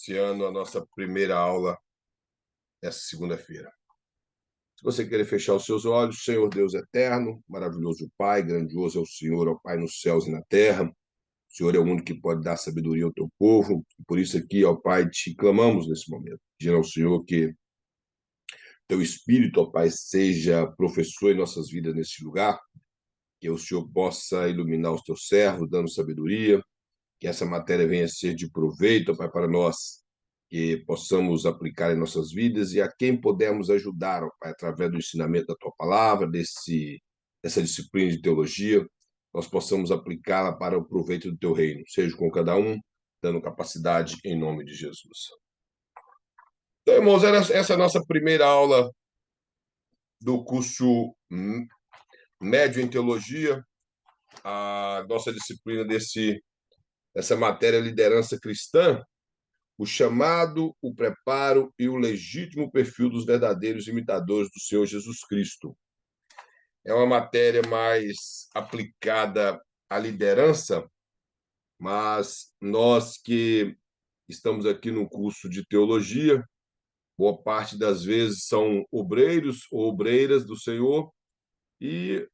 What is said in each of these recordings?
Iniciando a nossa primeira aula essa segunda-feira. Se você querer fechar os seus olhos, Senhor Deus eterno, maravilhoso Pai, grandioso é o Senhor, ó Pai, nos céus e na terra. O Senhor é o único que pode dar sabedoria ao teu povo. Por isso aqui, ó Pai, te clamamos nesse momento, pedindo ao Senhor que teu Espírito, ó Pai, seja professor em nossas vidas nesse lugar, que o Senhor possa iluminar os teus servos, dando sabedoria, que essa matéria venha a ser de proveito, ó Pai, para nós, que possamos aplicar em nossas vidas e a quem pudermos ajudar, ó Pai, através do ensinamento da Tua palavra, dessa disciplina de teologia, nós possamos aplicá-la para o proveito do Teu reino. Seja com cada um, dando capacidade em nome de Jesus. Então, irmãos, essa é a nossa primeira aula do curso médio em teologia, a nossa disciplina dessa matéria liderança cristã, o chamado, o preparo e o legítimo perfil dos verdadeiros imitadores do Senhor Jesus Cristo. É uma matéria mais aplicada à liderança, mas nós que estamos aqui no curso de teologia, boa parte das vezes são obreiros ou obreiras do Senhor e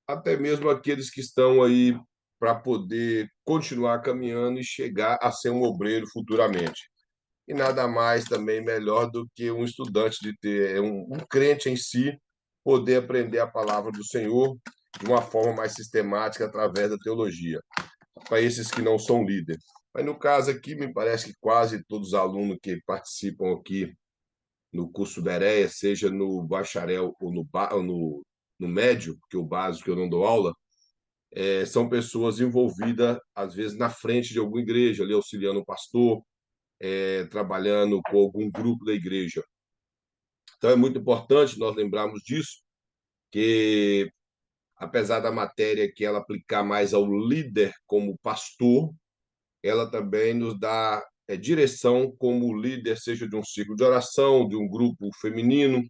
até mesmo aqueles que estão aí para poder continuar caminhando e chegar a ser um obreiro futuramente. E nada mais também melhor do que um estudante de ter, um crente em si, poder aprender a palavra do Senhor de uma forma mais sistemática através da teologia, para esses que não são líderes. Mas no caso aqui, me parece que quase todos os alunos que participam aqui no curso Bereia, seja no bacharel ou no médio, porque o básico eu não dou aula, são pessoas envolvidas, às vezes, na frente de alguma igreja, ali auxiliando o pastor, trabalhando com algum grupo da igreja. Então, é muito importante nós lembrarmos disso, que apesar da matéria que ela aplicar mais ao líder como pastor, ela também nos dá direção como líder, seja de um ciclo de oração, de um grupo feminino,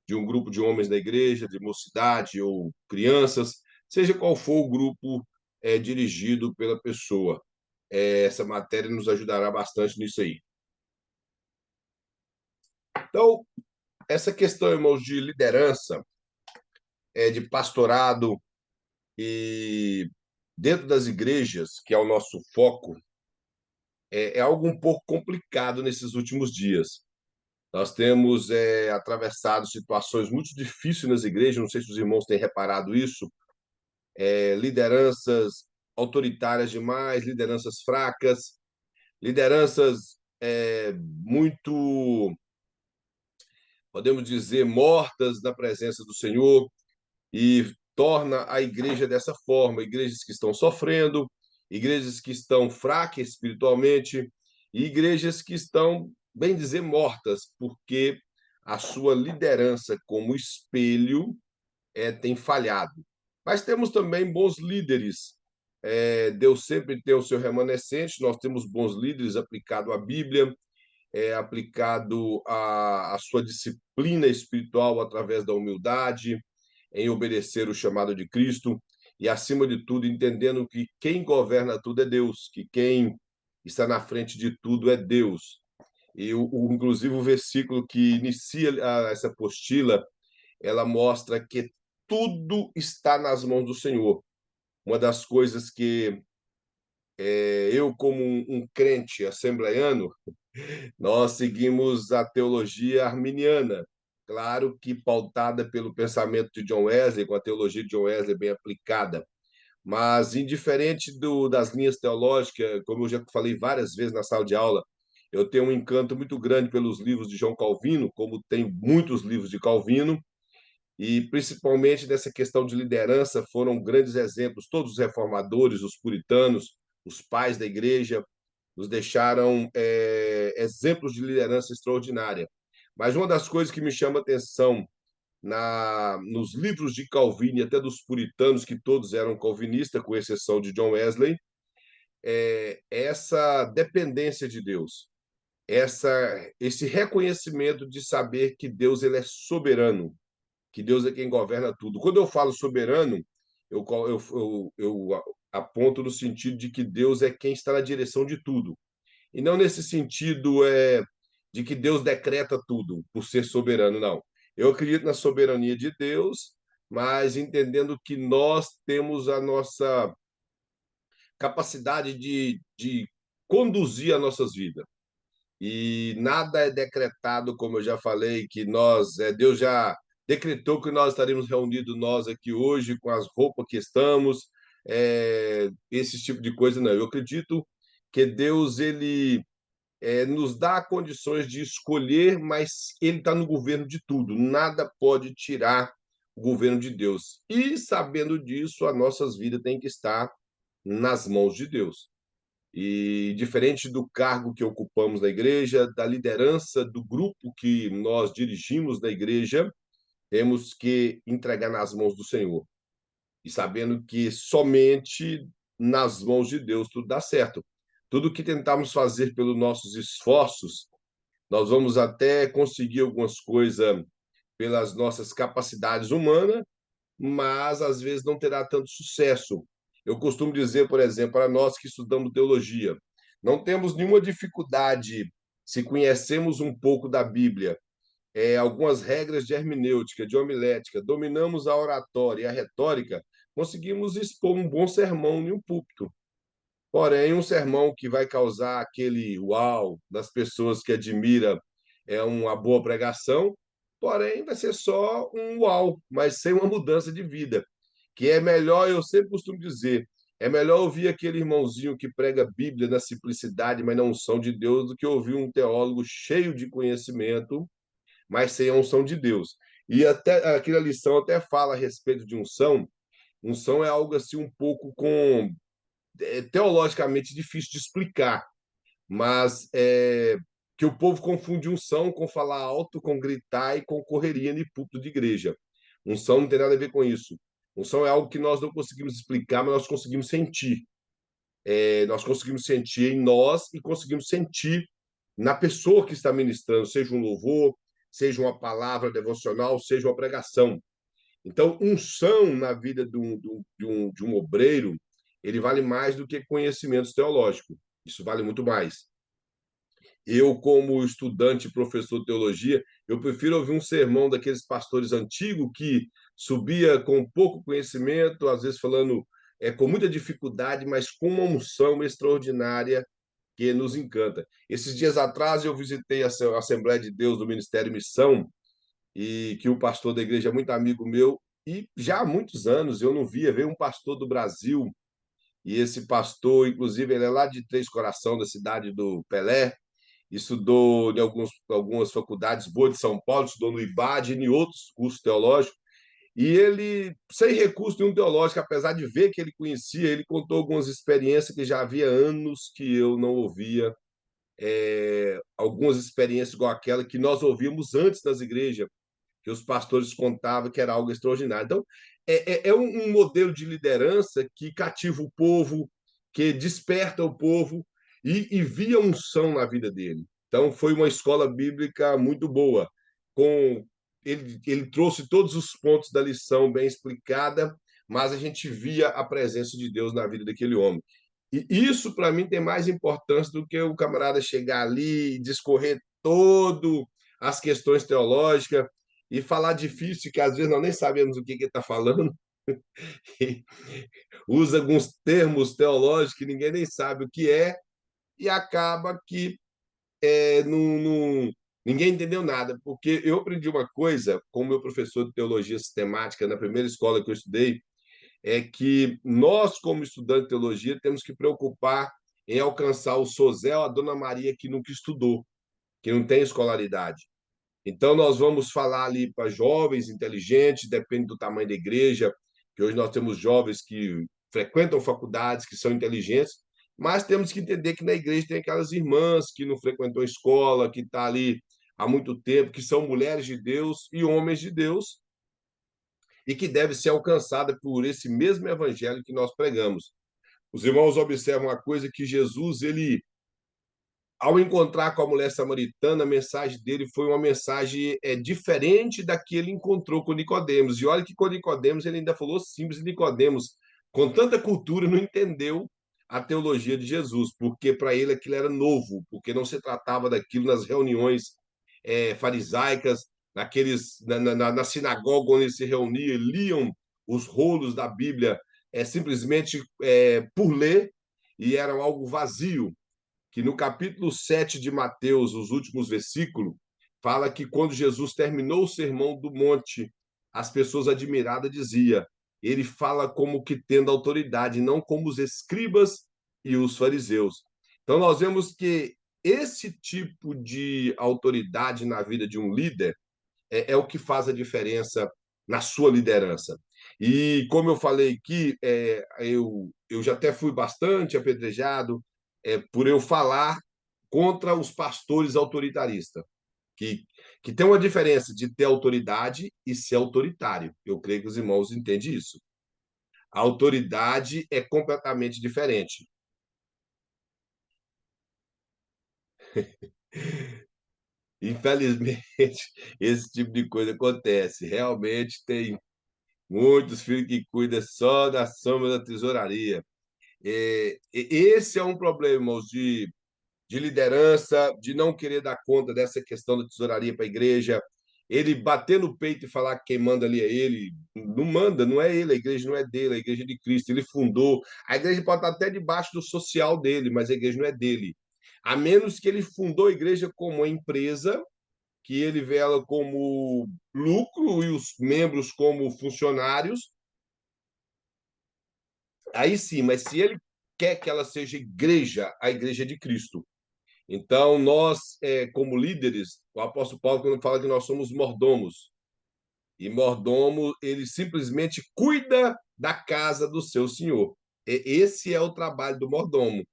de um grupo de homens da igreja, de mocidade ou crianças, seja qual for o grupo dirigido pela pessoa. Essa matéria nos ajudará bastante nisso aí. Então, essa questão, irmãos, de liderança, de pastorado e dentro das igrejas, que é o nosso foco, é algo um pouco complicado nesses últimos dias. Nós temos atravessado situações muito difíceis nas igrejas, não sei se os irmãos têm reparado isso, lideranças autoritárias demais, lideranças fracas, lideranças muito, podemos dizer, mortas na presença do Senhor, e torna a igreja dessa forma, igrejas que estão sofrendo, igrejas que estão fracas espiritualmente e igrejas que estão, bem dizer, mortas, porque a sua liderança como espelho tem falhado. Mas temos também bons líderes. Deus sempre tem o seu remanescente, nós temos bons líderes aplicado à Bíblia, aplicado à sua disciplina espiritual através da humildade, em obedecer o chamado de Cristo e, acima de tudo, entendendo que quem governa tudo é Deus, que quem está na frente de tudo é Deus. E, inclusive, o versículo que inicia essa apostila, ela mostra que tudo está nas mãos do Senhor. Uma das coisas que eu, como um crente assembleiano, nós seguimos a teologia arminiana, claro que pautada pelo pensamento de John Wesley, com a teologia de John Wesley bem aplicada, mas indiferente das linhas teológicas, como eu já falei várias vezes na sala de aula, eu tenho um encanto muito grande pelos livros de João Calvino, como tem muitos livros de Calvino, e principalmente nessa questão de liderança foram grandes exemplos, todos os reformadores, os puritanos, os pais da igreja, nos deixaram exemplos de liderança extraordinária. Mas uma das coisas que me chama a atenção nos livros de Calvino e até dos puritanos, que todos eram calvinistas, com exceção de John Wesley, essa dependência de Deus, esse reconhecimento de saber que Deus ele é soberano, que Deus é quem governa tudo. Quando eu falo soberano, eu aponto no sentido de que Deus é quem está na direção de tudo. e não nesse sentido de que Deus decreta tudo por ser soberano, não. Eu acredito na soberania de Deus, mas entendendo que nós temos a nossa capacidade de conduzir as nossas vidas. E nada é decretado, como eu já falei, que Deus já decretou que nós estaremos reunidos nós aqui hoje com as roupas que estamos, esse tipo de coisa, não. Eu acredito que Deus nos dá condições de escolher, mas Ele está no governo de tudo. Nada pode tirar o governo de Deus. E sabendo disso, as nossas vidas têm que estar nas mãos de Deus. E diferente do cargo que ocupamos na igreja, da liderança do grupo que nós dirigimos na igreja, temos que entregar nas mãos do Senhor. E sabendo que somente nas mãos de Deus tudo dá certo. Tudo que tentamos fazer pelos nossos esforços, nós vamos até conseguir algumas coisas pelas nossas capacidades humanas, mas às vezes não terá tanto sucesso. Eu costumo dizer, por exemplo, para nós que estudamos teologia, não temos nenhuma dificuldade se conhecemos um pouco da Bíblia, algumas regras de hermenêutica, de homilética, dominamos a oratória e a retórica, conseguimos expor um bom sermão em um púlpito. Porém, um sermão que vai causar aquele uau das pessoas que admira uma boa pregação, porém vai ser só um uau, mas sem uma mudança de vida. Que é melhor, eu sempre costumo dizer, é melhor ouvir aquele irmãozinho que prega a Bíblia na simplicidade, mas na unção de Deus, do que ouvir um teólogo cheio de conhecimento, mas sem a unção de Deus. E até aquela lição até fala a respeito de unção. Unção é algo assim um pouco teologicamente difícil de explicar, mas que o povo confunde unção com falar alto, com gritar e com correria de púlpito de igreja. Unção não tem nada a ver com isso. Unção é algo que nós não conseguimos explicar, mas nós conseguimos sentir. Nós conseguimos sentir em nós e conseguimos sentir na pessoa que está ministrando, seja um louvor, seja uma palavra devocional, seja uma pregação. Então, unção na vida de um obreiro, ele vale mais do que conhecimentos teológicos. Isso vale muito mais. Eu, como estudante e professor de teologia, eu prefiro ouvir um sermão daqueles pastores antigos que subia com pouco conhecimento, às vezes falando com muita dificuldade, mas com uma unção extraordinária que nos encanta. Esses dias atrás eu visitei a Assembleia de Deus do Ministério Missão, e que o pastor da igreja é muito amigo meu, e já há muitos anos eu não via, veio um pastor do Brasil, e esse pastor, inclusive, ele é lá de Três Coração, da cidade do Pelé, estudou em algumas faculdades boas de São Paulo, estudou no IBAD e em outros cursos teológicos, e ele, sem recurso nenhum teológico, apesar de ver que ele conhecia, ele contou algumas experiências que já havia anos que eu não ouvia, algumas experiências igual aquela que nós ouvíamos antes das igrejas, que os pastores contavam que era algo extraordinário. Então, é um modelo de liderança que cativa o povo, que desperta o povo e via unção na vida dele. Então, foi uma escola bíblica muito boa. Ele trouxe todos os pontos da lição bem explicada, mas a gente via a presença de Deus na vida daquele homem. E isso, para mim, tem mais importância do que o camarada chegar ali e discorrer todo as questões teológicas e falar difícil, que às vezes nós nem sabemos o que ele está falando, usa alguns termos teológicos que ninguém nem sabe o que é, e acaba que ninguém entendeu nada, porque eu aprendi uma coisa com o meu professor de teologia sistemática na primeira escola que eu estudei, é que nós, como estudantes de teologia, temos que preocupar em alcançar o Sozel, a Dona Maria que nunca estudou, que não tem escolaridade. Então, nós vamos falar ali para jovens inteligentes, depende do tamanho da igreja, que hoje nós temos jovens que frequentam faculdades, que são inteligentes, mas temos que entender que na igreja tem aquelas irmãs que não frequentam escola, que estão ali há muito tempo, que são mulheres de Deus e homens de Deus, e que deve ser alcançada por esse mesmo evangelho que nós pregamos. Os irmãos observam uma coisa que Jesus, ele, ao encontrar com a mulher samaritana, a mensagem dele foi uma mensagem diferente da que ele encontrou com Nicodemos. E olha que com Nicodemos ele ainda falou simples, e Nicodemos, com tanta cultura, não entendeu a teologia de Jesus, porque para ele aquilo era novo, porque não se tratava daquilo nas reuniões farisaicas, na sinagoga onde eles se reuniam, liam os rolos da Bíblia simplesmente por ler, e era algo vazio, que no capítulo 7 de Mateus, os últimos versículos, fala que quando Jesus terminou o sermão do monte, as pessoas admiradas diziam, ele fala como que tendo autoridade, não como os escribas e os fariseus. Então nós vemos que esse tipo de autoridade na vida de um líder é o que faz a diferença na sua liderança. E como eu falei aqui, eu já até fui bastante apedrejado por eu falar contra os pastores autoritaristas, que, que tem uma diferença de ter autoridade e ser autoritário. Eu creio que os irmãos entendem isso. A autoridade é completamente diferente. Infelizmente, esse tipo de coisa acontece. Realmente tem muitos filhos que cuidam só da sombra da tesouraria. Esse é um problema, irmãos, de liderança, de não querer dar conta dessa questão da tesouraria para a igreja. Ele bater no peito e falar que quem manda ali é ele. Não manda, não é ele, a igreja não é dele, a igreja é de Cristo. Ele fundou. A igreja pode estar até debaixo do social dele, mas a igreja não é dele. A menos que ele fundou a igreja como uma empresa, que ele vê ela como lucro e os membros como funcionários, aí sim, mas se ele quer que ela seja igreja, a igreja é de Cristo. Então, nós, como líderes, o apóstolo Paulo, quando fala que nós somos mordomos, e mordomo, ele simplesmente cuida da casa do seu senhor. Esse é o trabalho do mordomo.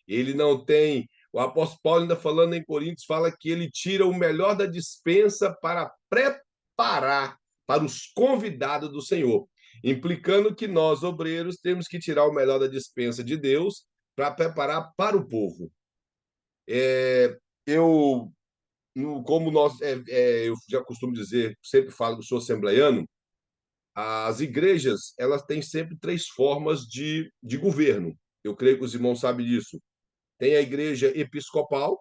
Ele não tem. O apóstolo Paulo, ainda falando em Coríntios, fala que ele tira o melhor da dispensa para preparar para os convidados do Senhor, implicando que nós, obreiros, temos que tirar o melhor da dispensa de Deus para preparar para o povo. Eu, como eu já costumo dizer, sempre falo que sou assembleiano, as igrejas elas têm sempre três formas de governo. Eu creio que os irmãos sabem disso. Tem a igreja episcopal,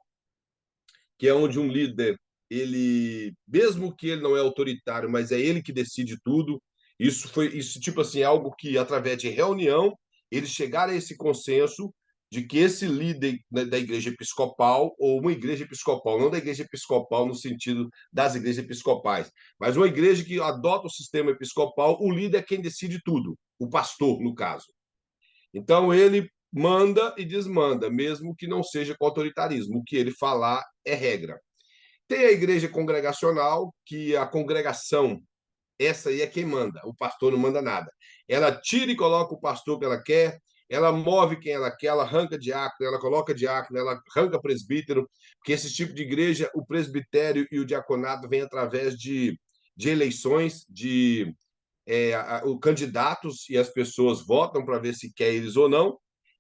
que é onde um líder, ele, mesmo que ele não é autoritário, mas é ele que decide tudo. Isso tipo assim, algo que através de reunião eles chegaram a esse consenso de que esse líder da igreja episcopal, ou uma igreja episcopal, não da igreja episcopal no sentido das igrejas episcopais, mas uma igreja que adota o sistema episcopal, o líder é quem decide tudo, o pastor, no caso. Então, ele manda e desmanda, mesmo que não seja com autoritarismo. O que ele falar é regra. Tem a igreja congregacional, que a congregação, essa aí é quem manda, o pastor não manda nada. Ela tira e coloca o pastor que ela quer, ela move quem ela quer, ela arranca diácono, ela coloca diácono, ela arranca presbítero, porque esse tipo de igreja, o presbitério e o diaconato vem através de eleições, candidatos, e as pessoas votam para ver se quer eles ou não,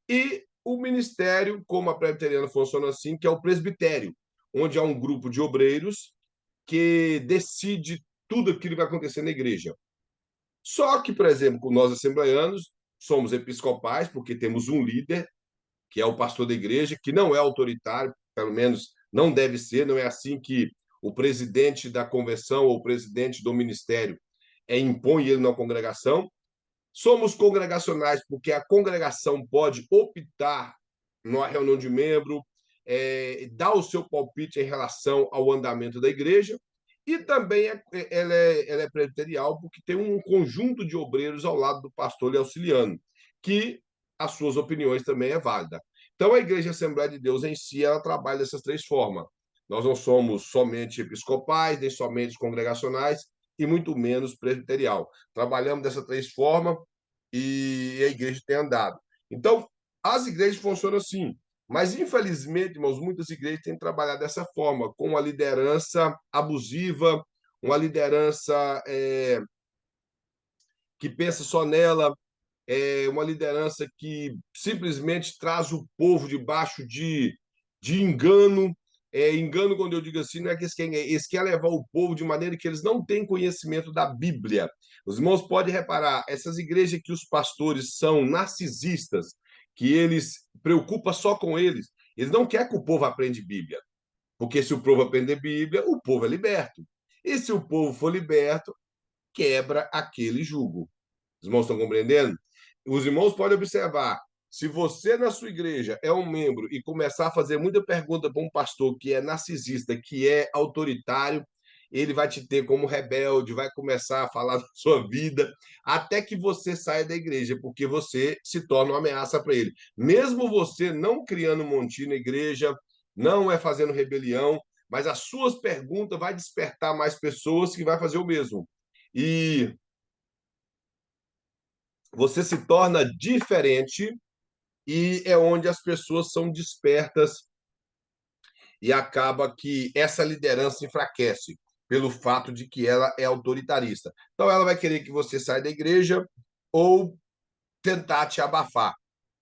e o ministério, como a presbiteriana funciona assim, que é o presbitério, onde há um grupo de obreiros que decide tudo aquilo que vai acontecer na igreja. Só que, por exemplo, nós assembleianos somos episcopais, porque temos um líder, que é o pastor da igreja, que não é autoritário, pelo menos não deve ser, não é assim que o presidente da convenção ou o presidente do ministério impõe ele na congregação. Somos congregacionais porque a congregação pode optar numa reunião de membro, dar o seu palpite em relação ao andamento da igreja, e também ela é presbiterial porque tem um conjunto de obreiros ao lado do pastor lhe auxiliando, que as suas opiniões também é válida. Então, a Igreja Assembleia de Deus em si, ela trabalha dessas três formas. Nós não somos somente episcopais, nem somente congregacionais, e muito menos presbiterial. Trabalhamos dessas três formas e a igreja tem andado. Então, as igrejas funcionam assim. Mas, infelizmente, irmãos, muitas igrejas têm trabalhado dessa forma, com uma liderança abusiva, uma liderança que pensa só nela, uma liderança que simplesmente traz o povo debaixo de engano. Engano, quando eu digo assim, não é que eles querem levar o povo de maneira que eles não têm conhecimento da Bíblia. Os irmãos podem reparar, essas igrejas que os pastores são narcisistas, que eles preocupam só com eles. Eles não querem que o povo aprenda Bíblia, porque se o povo aprender Bíblia, o povo é liberto. E se o povo for liberto, quebra aquele jugo. Os irmãos estão compreendendo? Os irmãos podem observar. Se você, na sua igreja, é um membro e começar a fazer muita pergunta para um pastor que é narcisista, que é autoritário, ele vai te ter como rebelde, vai começar a falar da sua vida, até que você saia da igreja, porque você se torna uma ameaça para ele. Mesmo você não criando um montinho na igreja, não é fazendo rebelião, mas as suas perguntas vai despertar mais pessoas que vai fazer o mesmo. E você se torna diferente e é onde as pessoas são despertas e acaba que essa liderança enfraquece pelo fato de que ela é autoritarista. Então ela vai querer que você saia da igreja ou tentar te abafar.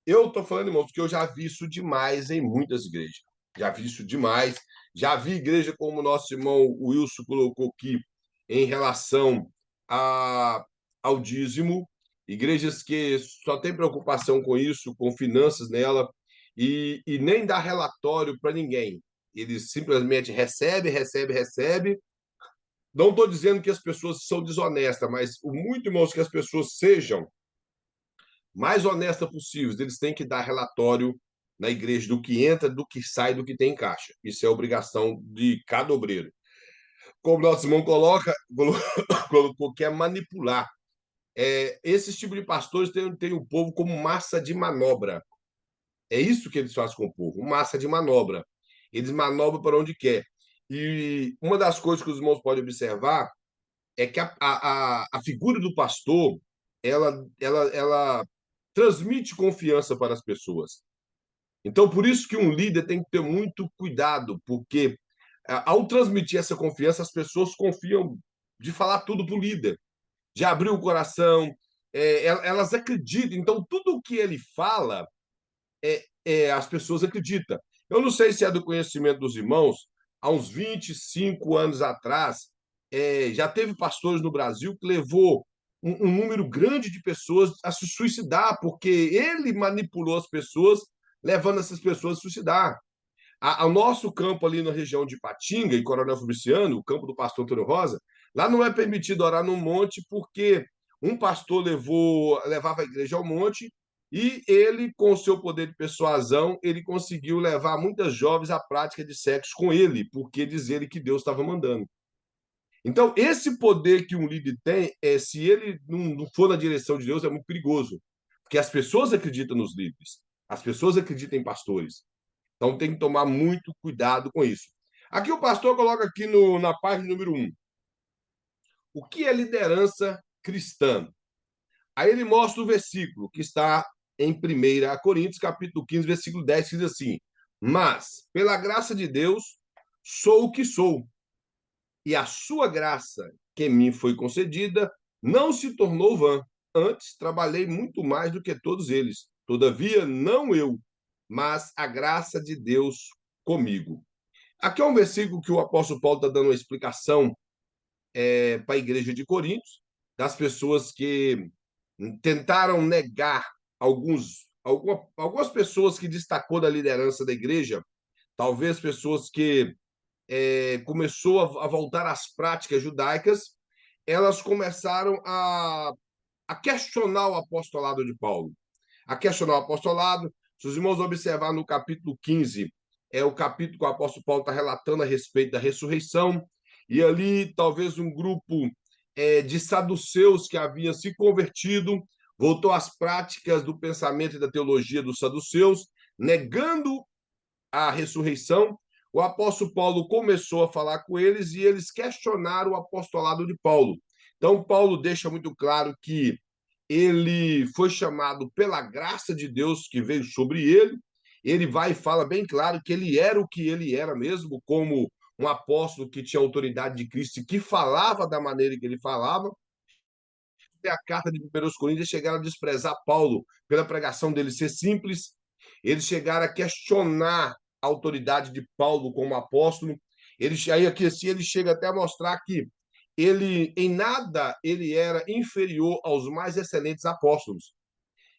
Eu estou falando, irmãos, que eu já vi isso demais em muitas igrejas. Já vi isso demais. Já vi igreja como o nosso irmão Wilson colocou aqui em relação a, ao dízimo, igrejas que só tem preocupação com isso, com finanças nela, e nem dá relatório para ninguém. Eles simplesmente recebe, recebe, recebe. Não estou dizendo que as pessoas são desonestas, mas o muito, irmãos, que as pessoas sejam mais honesta possível. Eles têm que dar relatório na igreja do que entra, do que sai, do que tem em caixa. Isso é obrigação de cada obreiro. Como nosso irmão colocou que é manipular. Esses tipos de pastores têm o povo como massa de manobra. É isso que eles fazem com o povo, massa de manobra. Eles manobram para onde quer. E uma das coisas que os irmãos podem observar é que a figura do pastor ela transmite confiança para as pessoas. Então, por isso que um líder tem que ter muito cuidado, porque ao transmitir essa confiança, as pessoas confiam de falar tudo para o líder, de abrir o coração, elas acreditam. Então, tudo o que ele fala, as pessoas acreditam. Eu não sei se é do conhecimento dos irmãos, há uns 25 anos atrás, já teve pastores no Brasil que levou um número grande de pessoas a se suicidar, porque ele manipulou as pessoas, levando essas pessoas a se suicidar. O nosso campo ali na região de Patinga e Coronel Fabriciano, o campo do pastor Antônio Rosa, lá não é permitido orar no monte porque um pastor levava a igreja ao monte e ele, com o seu poder de persuasão, ele conseguiu levar muitas jovens à prática de sexo com ele, porque diz ele que Deus estava mandando. Então, esse poder que um líder tem, se ele não for na direção de Deus, é muito perigoso, porque as pessoas acreditam nos líderes, as pessoas acreditam em pastores. Então tem que tomar muito cuidado com isso. Aqui o pastor coloca aqui na página número 1. O que é liderança cristã? Aí ele mostra o versículo que está em 1 Coríntios, capítulo 15, versículo 10, que diz assim: Mas, pela graça de Deus, sou o que sou, e a sua graça, que me foi concedida, não se tornou vã. Antes, trabalhei muito mais do que todos eles. Todavia, não eu, mas a graça de Deus comigo. Aqui é um versículo que o apóstolo Paulo está dando uma explicação para a igreja de Coríntios, das pessoas que tentaram negar algumas pessoas que destacou da liderança da igreja, talvez pessoas que começou a voltar às práticas judaicas, elas começaram a questionar o apostolado de Paulo. A questionar o apostolado, se os irmãos observar no capítulo 15, é o capítulo que o apóstolo Paulo está relatando a respeito da ressurreição, e ali talvez um grupo de saduceus que havia se convertido, voltou às práticas do pensamento e da teologia dos saduceus, negando a ressurreição. O apóstolo Paulo começou a falar com eles e eles questionaram o apostolado de Paulo. Então, Paulo deixa muito claro que ele foi chamado pela graça de Deus que veio sobre ele. Ele vai e fala bem claro que ele era o que ele era mesmo, como um apóstolo que tinha autoridade de Cristo e que falava da maneira que ele falava. A carta de 1 Coríntios chegaram a desprezar Paulo pela pregação dele ser simples. Eles chegaram a questionar a autoridade de Paulo como apóstolo. Aí aqui assim, ele chega até a mostrar que ele em nada ele era inferior aos mais excelentes apóstolos.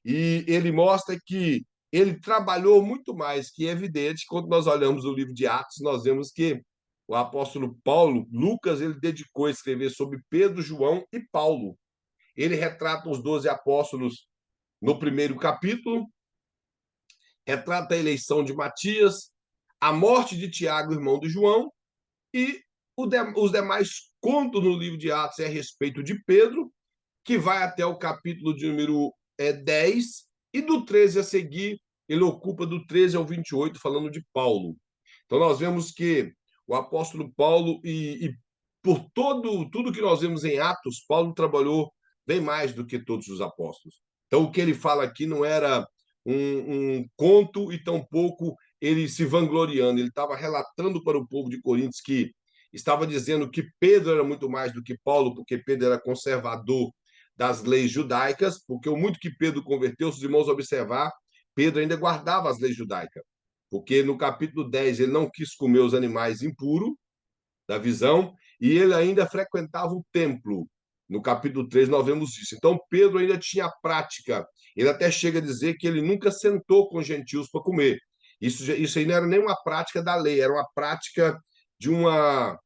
E ele mostra que ele trabalhou muito mais, que é evidente. Quando nós olhamos o livro de Atos, nós vemos que o apóstolo Paulo, Lucas, ele dedicou a escrever sobre Pedro, João e Paulo. Ele retrata os 12 apóstolos no primeiro capítulo, retrata a eleição de Matias, a morte de Tiago, irmão de João, e os demais contos no livro de Atos é a respeito de Pedro, que vai até o capítulo de número 10, e do 13 a seguir, ele ocupa do 13 ao 28, falando de Paulo. Então, nós vemos que o apóstolo Paulo, e por tudo que nós vemos em Atos, Paulo trabalhou bem mais do que todos os apóstolos. Então, o que ele fala aqui não era um conto e tampouco ele se vangloriando. Ele estava relatando para o povo de Coríntios que estava dizendo que Pedro era muito mais do que Paulo, porque Pedro era conservador das leis judaicas, porque o muito que Pedro converteu, se os irmãos observar, Pedro ainda guardava as leis judaicas, porque no capítulo 10 ele não quis comer os animais impuros da visão, e ele ainda frequentava o templo. No capítulo 3 nós vemos isso. Então Pedro ainda tinha prática. Ele até chega a dizer que ele nunca sentou com gentios para comer. Isso aí não era nem uma prática da lei, era uma prática de uma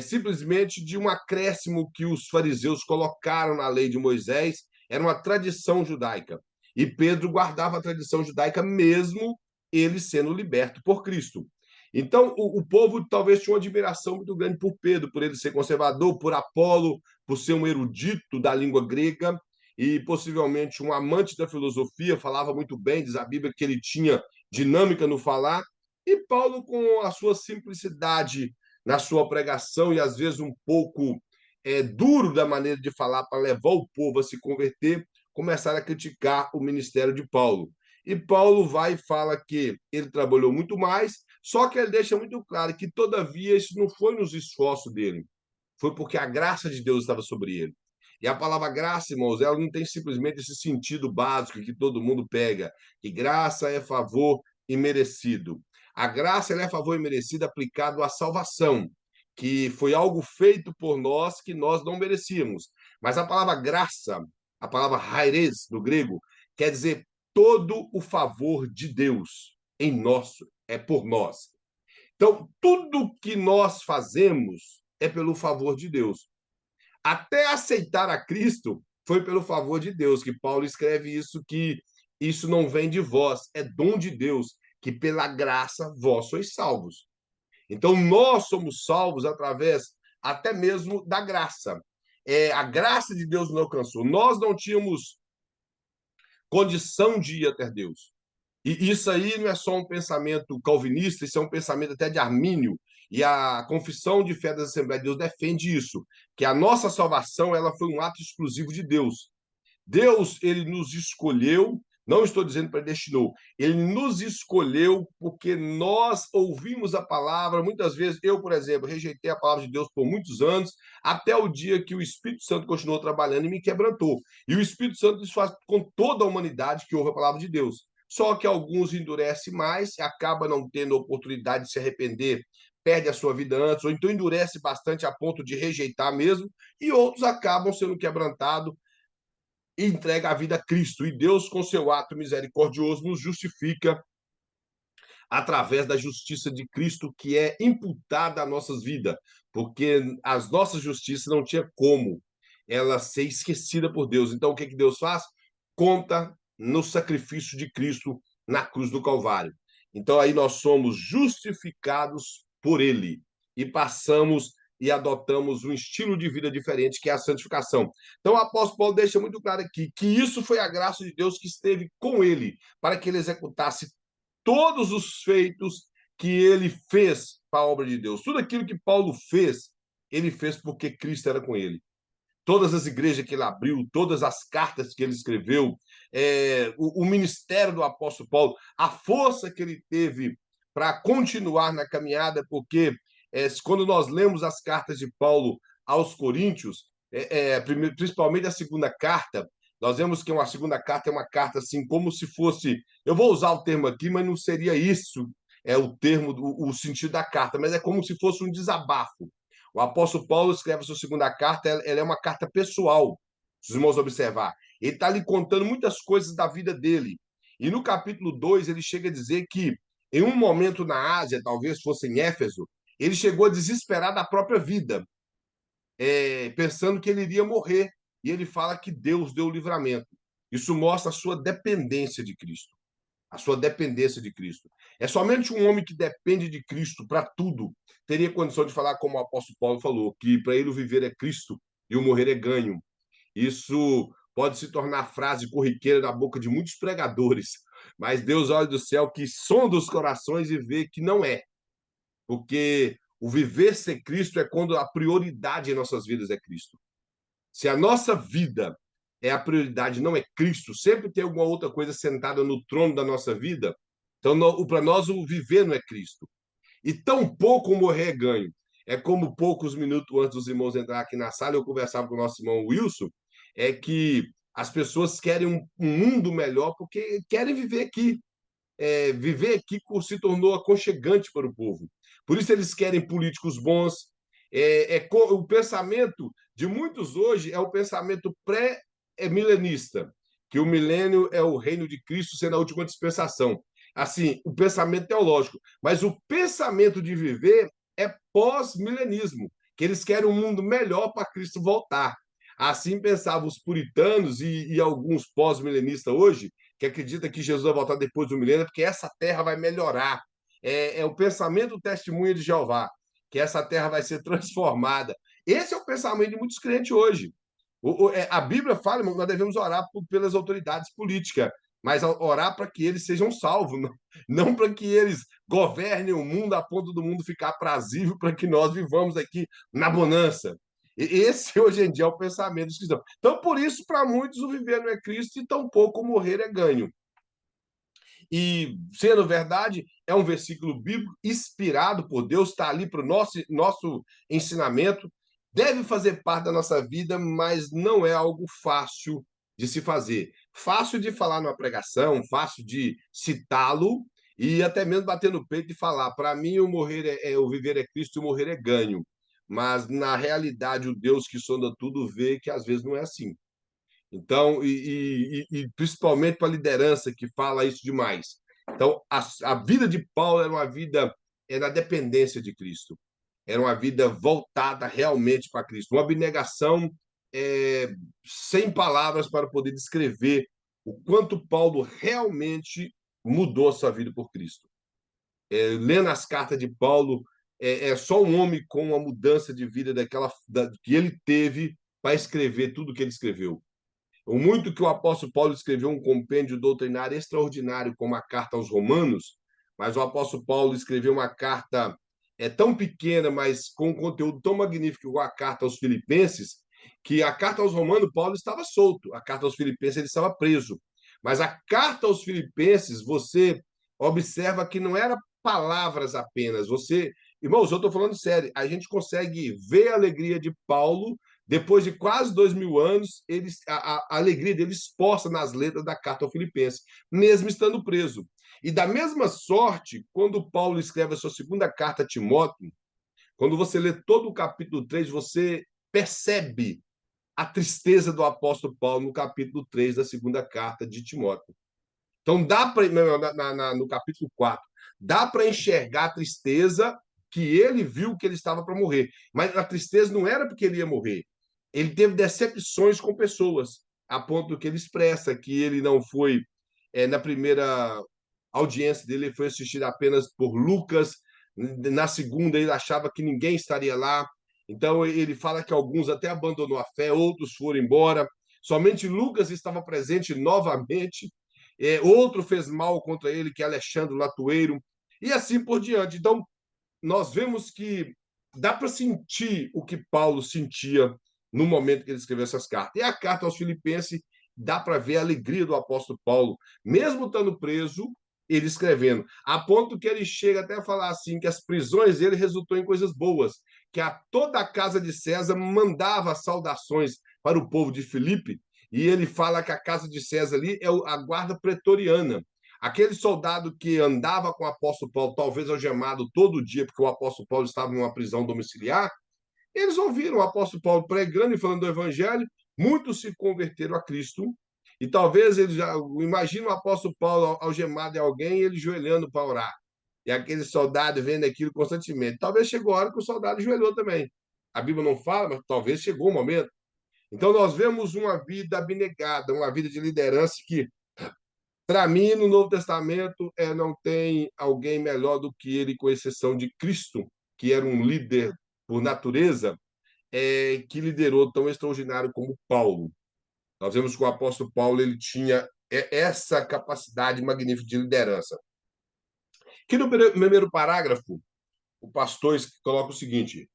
simplesmente de um acréscimo que os fariseus colocaram na lei de Moisés, era uma tradição judaica. E Pedro guardava a tradição judaica mesmo ele sendo liberto por Cristo. Então, o povo talvez tinha uma admiração muito grande por Pedro, por ele ser conservador, por Apolo, por ser um erudito da língua grega e possivelmente um amante da filosofia, falava muito bem, diz a Bíblia que ele tinha dinâmica no falar. E Paulo, com a sua simplicidade na sua pregação e às vezes um pouco duro da maneira de falar para levar o povo a se converter, começaram a criticar o ministério de Paulo. E Paulo vai e fala que ele trabalhou muito mais, só que ele deixa muito claro que, todavia, isso não foi nos esforços dele, foi porque a graça de Deus estava sobre ele. E a palavra graça, irmãos, ela não tem simplesmente esse sentido básico que todo mundo pega, que graça é favor imerecido. A graça é favor imerecido aplicado à salvação, que foi algo feito por nós que nós não merecíamos. Mas a palavra graça, a palavra charis, do grego, quer dizer todo o favor de Deus em nós, é por nós. Então, tudo que nós fazemos é pelo favor de Deus. Até aceitar a Cristo foi pelo favor de Deus, que Paulo escreve isso, que isso não vem de vós, é dom de Deus, que pela graça vós sois salvos. Então, nós somos salvos através até mesmo da graça. A graça de Deus nos alcançou. Nós não tínhamos condição de ir até Deus. E isso aí não é só um pensamento calvinista, isso é um pensamento até de Armínio, e a Confissão de Fé das Assembleias de Deus defende isso, que a nossa salvação ela foi um ato exclusivo de Deus. Deus, ele nos escolheu, não estou dizendo predestinou, ele nos escolheu porque nós ouvimos a palavra, muitas vezes, eu, por exemplo, rejeitei a palavra de Deus por muitos anos, até o dia que o Espírito Santo continuou trabalhando e me quebrantou. E o Espírito Santo isso faz com toda a humanidade que ouve a palavra de Deus. Só que alguns endurecem mais e acaba não tendo a oportunidade de se arrepender, perde a sua vida antes, ou então endurece bastante a ponto de rejeitar mesmo, e outros acabam sendo quebrantados e entrega a vida a Cristo. E Deus, com seu ato misericordioso, nos justifica através da justiça de Cristo que é imputada às nossas vidas, porque as nossas justiças não tinha como ela ser esquecida por Deus. Então, o que Deus faz? Conta no sacrifício de Cristo na cruz do Calvário. Então, aí nós somos justificados por Ele e passamos e adotamos um estilo de vida diferente, que é a santificação. Então, o apóstolo Paulo deixa muito claro aqui que isso foi a graça de Deus que esteve com ele, para que ele executasse todos os feitos que ele fez para a obra de Deus. Tudo aquilo que Paulo fez, ele fez porque Cristo era com ele. Todas as igrejas que ele abriu, todas as cartas que ele escreveu, o ministério do apóstolo Paulo, a força que ele teve para continuar na caminhada, porque quando nós lemos as cartas de Paulo aos Coríntios, principalmente a segunda carta, nós vemos que uma segunda carta é uma carta assim, como se fosse. Eu vou usar o termo aqui, mas não seria isso o termo, o sentido da carta, mas é como se fosse um desabafo. O apóstolo Paulo escreve a sua segunda carta, ela é uma carta pessoal, se os irmãos observar. Ele está ali contando muitas coisas da vida dele. E no capítulo 2 ele chega a dizer que, em um momento na Ásia, talvez fosse em Éfeso, ele chegou a desesperar da própria vida, pensando que ele iria morrer. E ele fala que Deus deu o livramento. Isso mostra a sua dependência de Cristo. A sua dependência de Cristo. É somente um homem que depende de Cristo para tudo teria condição de falar como o apóstolo Paulo falou, que para ele o viver é Cristo e o morrer é ganho. Isso pode se tornar frase corriqueira da boca de muitos pregadores, mas Deus olha do céu que sonda os corações e vê que não é, porque o viver ser Cristo é quando a prioridade em nossas vidas é Cristo. Se a nossa vida é a prioridade, não é Cristo, sempre tem alguma outra coisa sentada no trono da nossa vida, então para nós o viver não é Cristo. E tão pouco o morrer é ganho. É como poucos minutos antes dos irmãos entrar aqui na sala, eu conversava com o nosso irmão Wilson, é que as pessoas querem um mundo melhor porque querem viver aqui. Viver aqui se tornou aconchegante para o povo. Por isso eles querem políticos bons. O pensamento de muitos hoje é o pensamento pré-milenista, que o milênio é o reino de Cristo sendo a última dispensação. Assim, o pensamento teológico. Mas o pensamento de viver é pós-milenismo, que eles querem um mundo melhor para Cristo voltar. Assim pensavam os puritanos e alguns pós-milenistas hoje, que acredita que Jesus vai voltar depois do milênio, porque essa terra vai melhorar. É o pensamento do testemunho de Jeová, que essa terra vai ser transformada. Esse é o pensamento de muitos crentes hoje. A Bíblia fala que nós devemos orar pelas autoridades políticas, mas orar para que eles sejam salvos, não para que eles governem o mundo a ponto do mundo ficar aprazível para que nós vivamos aqui na bonança. Esse, hoje em dia, é o pensamento dos cristãos. Então, por isso, para muitos, o viver não é Cristo e tampouco o morrer é ganho. E, sendo verdade, é um versículo bíblico inspirado por Deus, está ali para o nosso ensinamento, deve fazer parte da nossa vida, mas não é algo fácil de se fazer. Fácil de falar numa pregação, fácil de citá-lo e até mesmo bater no peito e falar: para mim, o viver é Cristo e o morrer é ganho. Mas, na realidade, o Deus que sonda tudo vê que às vezes não é assim. Então, e principalmente para a liderança que fala isso demais. Então, a vida de Paulo era uma vida na dependência de Cristo. Era uma vida voltada realmente para Cristo. Uma abnegação sem palavras para poder descrever o quanto Paulo realmente mudou a sua vida por Cristo. Lendo as cartas de Paulo, é só um homem com uma mudança de vida que ele teve para escrever tudo que ele escreveu. O muito que o apóstolo Paulo escreveu um compêndio doutrinário extraordinário, como a carta aos Romanos, mas o apóstolo Paulo escreveu uma carta tão pequena, mas com um conteúdo tão magnífico, igual a carta aos Filipenses, que a carta aos Romanos, Paulo estava solto, a carta aos Filipenses, ele estava preso. Mas a carta aos Filipenses, você observa que não era palavras apenas. Irmãos, eu estou falando sério, a gente consegue ver a alegria de Paulo depois de quase 2000 anos, a alegria dele exposta nas letras da carta ao Filipenses, mesmo estando preso. E da mesma sorte, quando Paulo escreve a sua segunda carta a Timóteo, quando você lê todo o capítulo 3, você percebe a tristeza do apóstolo Paulo no capítulo 3 da segunda carta de Timóteo. Então, dá para, no capítulo 4, dá para enxergar a tristeza que ele viu que ele estava para morrer. Mas a tristeza não era porque ele ia morrer. Ele teve decepções com pessoas, a ponto que ele expressa que ele não foi, na primeira audiência dele, ele foi assistido apenas por Lucas, na segunda ele achava que ninguém estaria lá, então ele fala que alguns até abandonou a fé, outros foram embora, somente Lucas estava presente novamente, outro fez mal contra ele, que é Alexandre Latueiro, e assim por diante. Então, nós vemos que dá para sentir o que Paulo sentia no momento que ele escreveu essas cartas. E a carta aos Filipenses, dá para ver a alegria do apóstolo Paulo, mesmo estando preso, ele escrevendo, a ponto que ele chega até a falar assim, que as prisões dele resultou em coisas boas, que toda a casa de César mandava saudações para o povo de Filipe, e ele fala que a casa de César ali é a guarda pretoriana. Aquele soldado que andava com o apóstolo Paulo, talvez algemado todo dia, porque o apóstolo Paulo estava em uma prisão domiciliar, eles ouviram o apóstolo Paulo pregando e falando do evangelho, muitos se converteram a Cristo, E talvez ele já. Imagina o apóstolo Paulo algemado em alguém e ele joelhando para orar. E aquele soldado vendo aquilo constantemente. Talvez chegou a hora que o soldado joelhou também. A Bíblia não fala, mas talvez chegou o momento. Então, nós vemos uma vida abnegada, uma vida de liderança que, para mim, no Novo Testamento, não tem alguém melhor do que ele, com exceção de Cristo, que era um líder por natureza, que liderou tão extraordinário como Paulo. Nós vemos que o apóstolo Paulo ele tinha essa capacidade magnífica de liderança. Que no primeiro parágrafo, o pastor coloca o seguinte: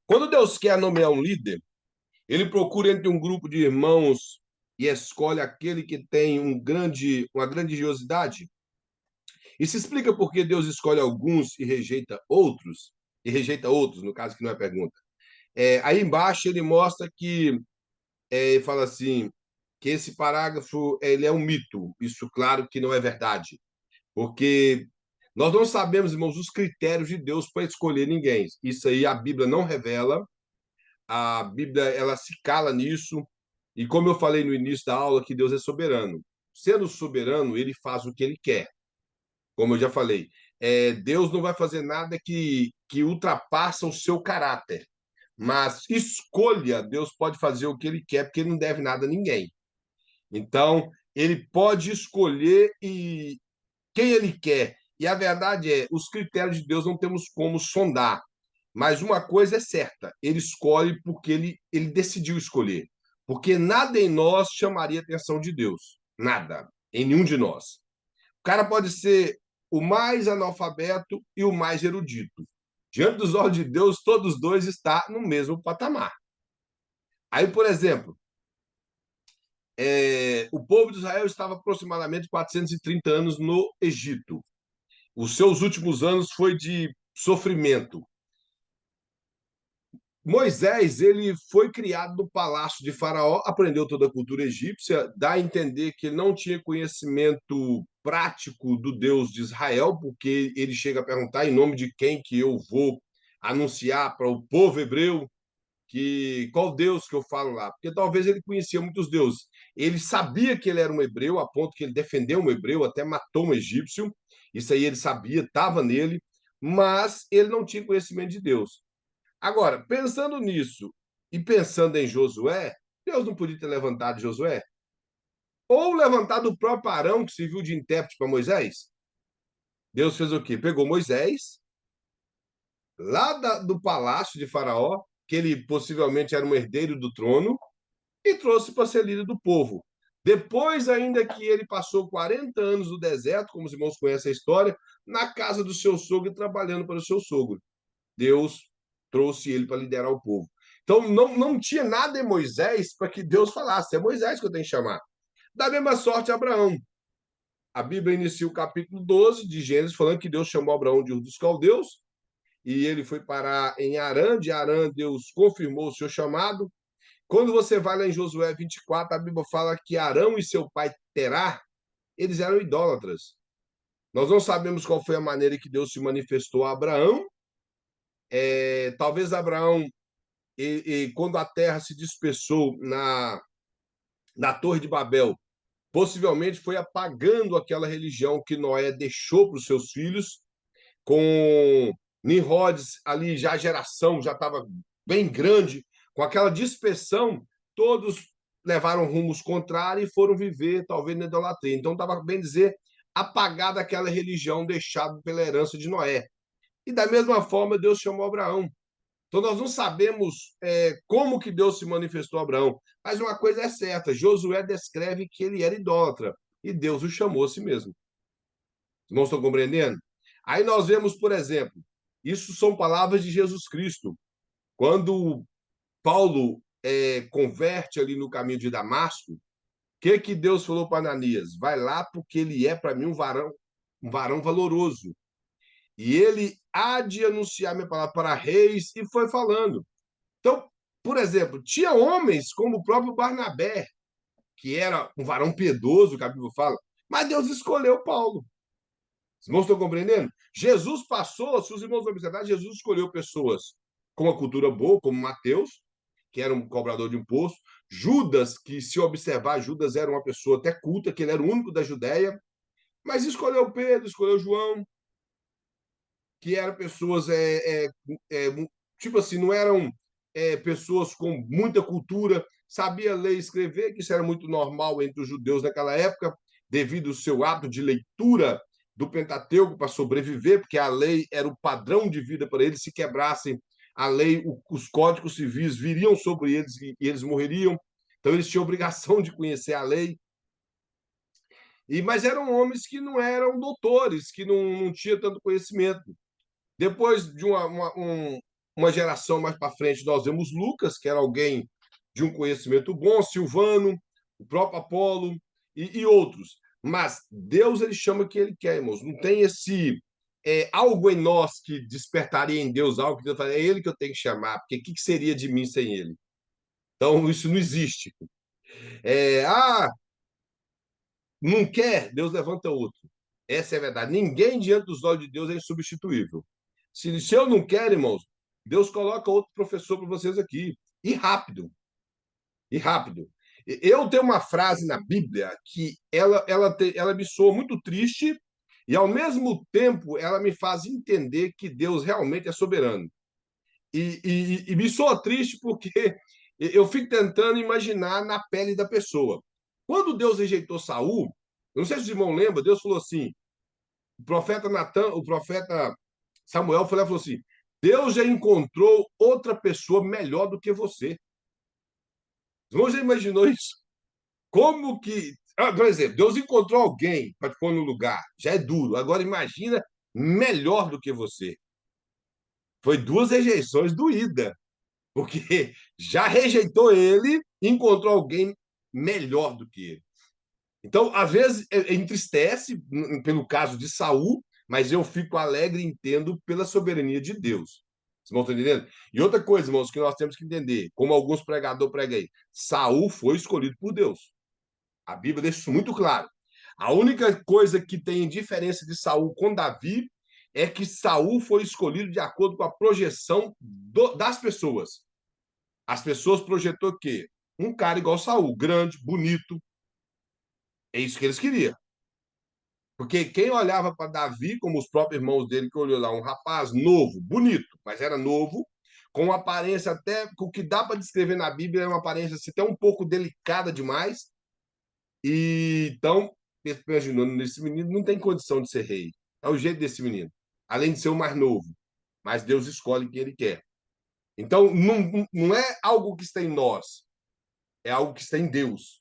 quando Deus quer nomear um líder, ele procura entre um grupo de irmãos e escolhe aquele que tem uma grandiosidade. E se explica por que Deus escolhe alguns e rejeita outros, no caso que não é pergunta. Aí embaixo ele mostra que, ele fala assim, que esse parágrafo ele é um mito. Isso, claro, que não é verdade. Porque nós não sabemos, irmãos, os critérios de Deus para escolher ninguém. Isso aí a Bíblia não revela. A Bíblia ela se cala nisso. E como eu falei no início da aula, que Deus é soberano. Sendo soberano, ele faz o que ele quer. Como eu já falei, Deus não vai fazer nada que ultrapassa o seu caráter. Mas escolha, Deus pode fazer o que ele quer, porque ele não deve nada a ninguém. Então, ele pode escolher quem ele quer. E a verdade os critérios de Deus não temos como sondar. Mas uma coisa é certa, ele escolhe porque ele decidiu escolher. Porque nada em nós chamaria a atenção de Deus. Nada. Em nenhum de nós. O cara pode ser o mais analfabeto e o mais erudito. Diante dos olhos de Deus, todos dois estão no mesmo patamar. Aí, por exemplo, o povo de Israel estava aproximadamente 430 anos no Egito. Os seus últimos anos foi de sofrimento. Moisés, ele foi criado no palácio de Faraó, aprendeu toda a cultura egípcia, dá a entender que ele não tinha conhecimento prático do Deus de Israel, porque ele chega a perguntar em nome de quem que eu vou anunciar para o povo hebreu que qual Deus que eu falo lá, porque talvez ele conhecia muitos deuses. Ele sabia que ele era um hebreu, a ponto que ele defendeu um hebreu, até matou um egípcio. Isso aí ele sabia, estava nele, mas ele não tinha conhecimento de Deus. Agora, pensando nisso e pensando em Josué, Deus não podia ter levantado Josué? Ou levantado o próprio Arão, que serviu de intérprete para Moisés? Deus fez o quê? Pegou Moisés, lá do palácio de Faraó, que ele possivelmente era um herdeiro do trono, e trouxe para ser líder do povo. Depois, ainda que ele passou 40 anos no deserto, como os irmãos conhecem a história, na casa do seu sogro, trabalhando para o seu sogro. Deus trouxe ele para liderar o povo. Então, não tinha nada em Moisés para que Deus falasse: é Moisés que eu tenho que chamar. Da mesma sorte, Abraão. A Bíblia inicia o capítulo 12 de Gênesis, falando que Deus chamou Abraão de Ur dos Caldeus, e ele foi parar em Harã. De Harã, Deus confirmou o seu chamado. Quando você vai lá em Josué 24, a Bíblia fala que Arão e seu pai Terá, eles eram idólatras. Nós não sabemos qual foi a maneira que Deus se manifestou a Abraão. Talvez Abraão, quando a terra se dispersou na Torre de Babel, possivelmente foi apagando aquela religião que Noé deixou para os seus filhos, com Nimrodes ali, já a geração já estava bem grande, com aquela dispersão, todos levaram rumos contrários e foram viver, talvez, na idolatria. Então, estava bem dizer, apagada aquela religião deixada pela herança de Noé. E da mesma forma, Deus chamou Abraão. Então, nós não sabemos como que Deus se manifestou a Abraão, mas uma coisa é certa, Josué descreve que ele era idólatra, e Deus o chamou a si mesmo. Não estão compreendendo? Aí nós vemos, por exemplo, isso são palavras de Jesus Cristo. Quando Paulo converte ali no caminho de Damasco, o que Deus falou para Ananias? Vai lá porque ele é para mim um varão valoroso. E ele há de anunciar minha palavra para reis, e foi falando. Então, por exemplo, tinha homens como o próprio Barnabé, que era um varão piedoso, que a Bíblia fala, mas Deus escolheu Paulo. Os irmãos estão compreendendo? Jesus passou, se os irmãos observarem, Jesus escolheu pessoas com uma cultura boa, como Mateus, que era um cobrador de imposto. Judas, que se observar, Judas era uma pessoa até culta, que ele era o único da Judéia, mas escolheu Pedro, escolheu João, que eram pessoas, tipo assim, não eram pessoas com muita cultura, sabia ler e escrever, que isso era muito normal entre os judeus naquela época, devido ao seu hábito de leitura do Pentateuco para sobreviver, porque a lei era o padrão de vida para eles. Se quebrassem a lei, os códigos civis viriam sobre eles e eles morreriam. Então eles tinham obrigação de conhecer a lei. Mas eram homens que não eram doutores, que não tinham tanto conhecimento. Depois de uma geração mais para frente, nós vemos Lucas, que era alguém de um conhecimento bom, Silvano, o próprio Apolo e outros. Mas Deus, ele chama o que ele quer, irmãos. Não tem esse algo em nós que despertaria em Deus algo que Deus fala, é ele que eu tenho que chamar, porque o que seria de mim sem ele? Então, isso não existe. Não quer, Deus levanta outro. Essa é a verdade. Ninguém diante dos olhos de Deus é insubstituível. Se eu não quero, irmãos, Deus coloca outro professor para vocês aqui. E rápido. E rápido. Eu tenho uma frase na Bíblia que ela me soa muito triste e, ao mesmo tempo, ela me faz entender que Deus realmente é soberano. E me soa triste porque eu fico tentando imaginar na pele da pessoa. Quando Deus rejeitou Saul, eu não sei se os irmãos lembram, Deus falou assim: o profeta Natan, o profeta Samuel falou assim: Deus já encontrou outra pessoa melhor do que você. Os irmãos já imaginou isso? Como que. Por exemplo, Deus encontrou alguém para te pôr no lugar. Já é duro. Agora imagina melhor do que você. Foi duas rejeições doídas, porque já rejeitou ele e encontrou alguém melhor do que ele. Então, às vezes, entristece pelo caso de Saul, mas eu fico alegre e entendo pela soberania de Deus. Vocês estão entendendo? E outra coisa, irmãos, que nós temos que entender, como alguns pregadores pregam aí, Saul foi escolhido por Deus. A Bíblia deixa isso muito claro. A única coisa que tem diferença de Saul com Davi é que Saul foi escolhido de acordo com a projeção das pessoas. As pessoas projetou o quê? Um cara igual Saul, grande, bonito. É isso que eles queriam. Porque quem olhava para Davi, como os próprios irmãos dele, que olhou lá, um rapaz novo, bonito, mas era novo, com uma aparência até, o que dá para descrever na Bíblia, é uma aparência assim, até um pouco delicada demais. E então, imaginando, esse menino não tem condição de ser rei. É o jeito desse menino. Além de ser o mais novo. Mas Deus escolhe quem ele quer. Então, não é algo que está em nós, é algo que está em Deus.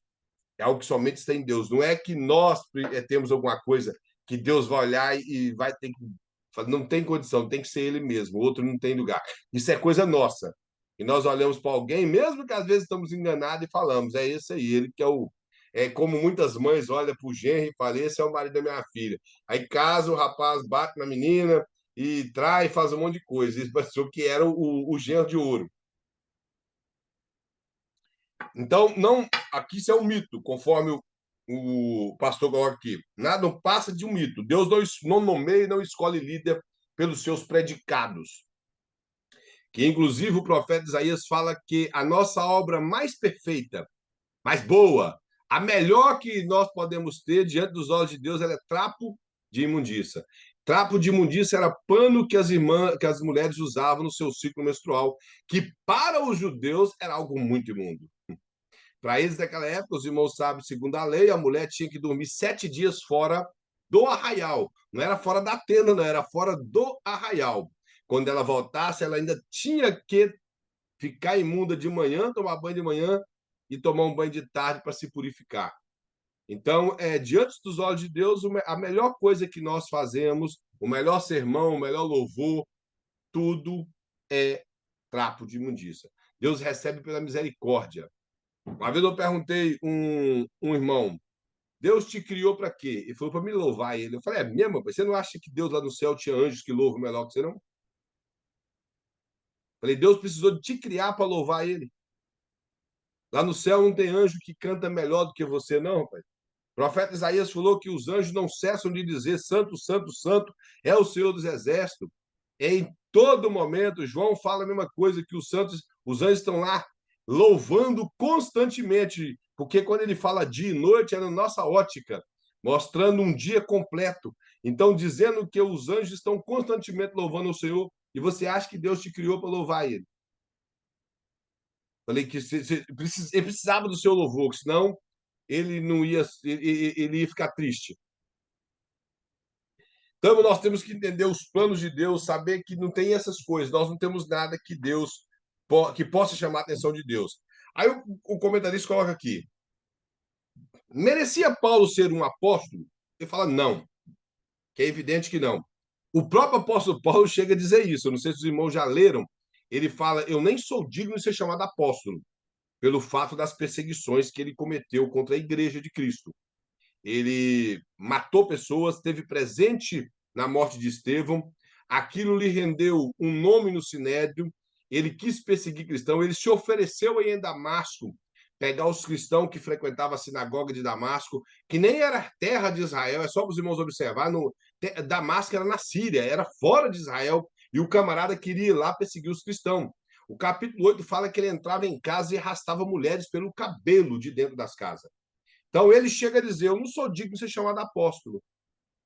É algo que somente está em Deus. Não é que nós temos alguma coisa que Deus vai olhar e vai ter que. Não tem condição, tem que ser ele mesmo, o outro não tem lugar. Isso é coisa nossa. E nós olhamos para alguém, mesmo que às vezes estamos enganados e falamos, é esse aí, ele que é o. É como muitas mães olham para o genro e falam, esse é o marido da minha filha. Aí casa, o rapaz bate na menina e trai, faz um monte de coisa. Isso pareceu que era o genro de ouro. Então, não, aqui isso é um mito, conforme o pastor coloca aqui. Nada não passa de um mito. Deus não nomeia e não escolhe líder pelos seus predicados. Que, inclusive, o profeta Isaías fala que a nossa obra mais perfeita, mais boa, a melhor que nós podemos ter diante dos olhos de Deus, ela é trapo de imundícia. Trapo de imundícia era pano que as mulheres usavam no seu ciclo menstrual, que para os judeus era algo muito imundo. Para eles, naquela época, os irmãos sabem, segundo a lei, a mulher tinha que dormir 7 dias fora do arraial. Não era fora da tenda, não, era fora do arraial. Quando ela voltasse, ela ainda tinha que ficar imunda de manhã, tomar banho de manhã e tomar um banho de tarde para se purificar. Então, diante dos olhos de Deus, a melhor coisa que nós fazemos, o melhor sermão, o melhor louvor, tudo é trapo de imundícia. Deus recebe pela misericórdia. Uma vez eu perguntei um irmão, Deus te criou para quê? Ele falou para me louvar ele. Eu falei, é mesmo? Você não acha que Deus lá no céu tinha anjos que louvam melhor que você, não? Eu falei, Deus precisou de te criar para louvar ele. Lá no céu não tem anjo que canta melhor do que você, não, rapaz. O profeta Isaías falou que os anjos não cessam de dizer santo, santo, santo é o Senhor dos Exércitos. Em todo momento, João fala a mesma coisa, que os santos, os anjos estão lá louvando constantemente, porque quando ele fala dia e noite, é na nossa ótica, mostrando um dia completo. Então, dizendo que os anjos estão constantemente louvando o Senhor, e você acha que Deus te criou para louvar Ele. Falei que ele precisava do seu louvor, senão ele não ia, ele ia ficar triste. Então, nós temos que entender os planos de Deus, saber que não tem essas coisas, nós não temos nada que Deus que possa chamar a atenção de Deus. Aí o comentarista coloca aqui: merecia Paulo ser um apóstolo? Ele fala não, que é evidente que não. O próprio apóstolo Paulo chega a dizer isso, eu não sei se os irmãos já leram, ele fala: eu nem sou digno de ser chamado apóstolo, pelo fato das perseguições que ele cometeu contra a igreja de Cristo. Ele matou pessoas, esteve presente na morte de Estevão, aquilo lhe rendeu um nome no Sinédrio, ele quis perseguir cristãos, ele se ofereceu aí em Damasco, pegar os cristãos que frequentavam a sinagoga de Damasco, que nem era terra de Israel, é só para os irmãos observar, Damasco era na Síria, era fora de Israel, e o camarada queria ir lá perseguir os cristãos. O capítulo 8 fala que ele entrava em casa e arrastava mulheres pelo cabelo de dentro das casas. Então ele chega a dizer: eu não sou digno de ser chamado apóstolo,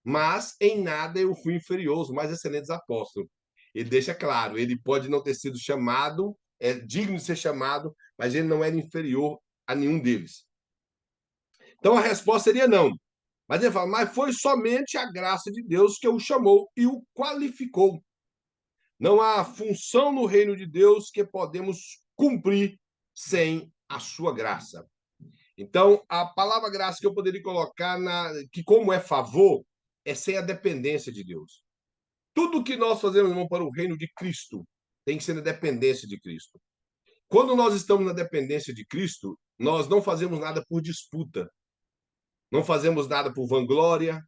mas em nada eu fui inferior aos mais excelentes apóstolos. Ele deixa claro, ele pode não ter sido chamado, é digno de ser chamado, mas ele não era inferior a nenhum deles. Então a resposta seria não. Mas ele fala: mas foi somente a graça de Deus que o chamou e o qualificou. Não há função no reino de Deus que podemos cumprir sem a sua graça. Então, a palavra graça que eu poderia colocar que como é favor, é sem a dependência de Deus. Tudo que nós fazemos, irmão, para o reino de Cristo, tem que ser na dependência de Cristo. Quando nós estamos na dependência de Cristo, nós não fazemos nada por disputa, não fazemos nada por vanglória,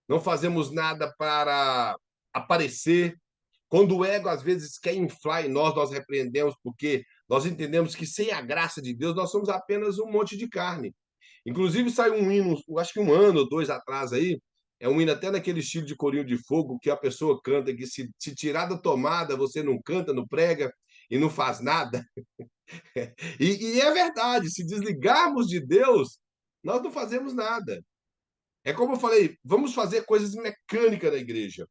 não fazemos nada para aparecer. Quando o ego às vezes quer inflar em nós, nós repreendemos, porque nós entendemos que sem a graça de Deus, nós somos apenas um monte de carne. Inclusive, saiu um hino, acho que um ano ou dois atrás aí, é um hino até naquele estilo de corinho de fogo, que a pessoa canta que se tirar da tomada, você não canta, não prega e não faz nada. E é verdade, se desligarmos de Deus, nós não fazemos nada. É como eu falei, vamos fazer coisas mecânicas na igreja.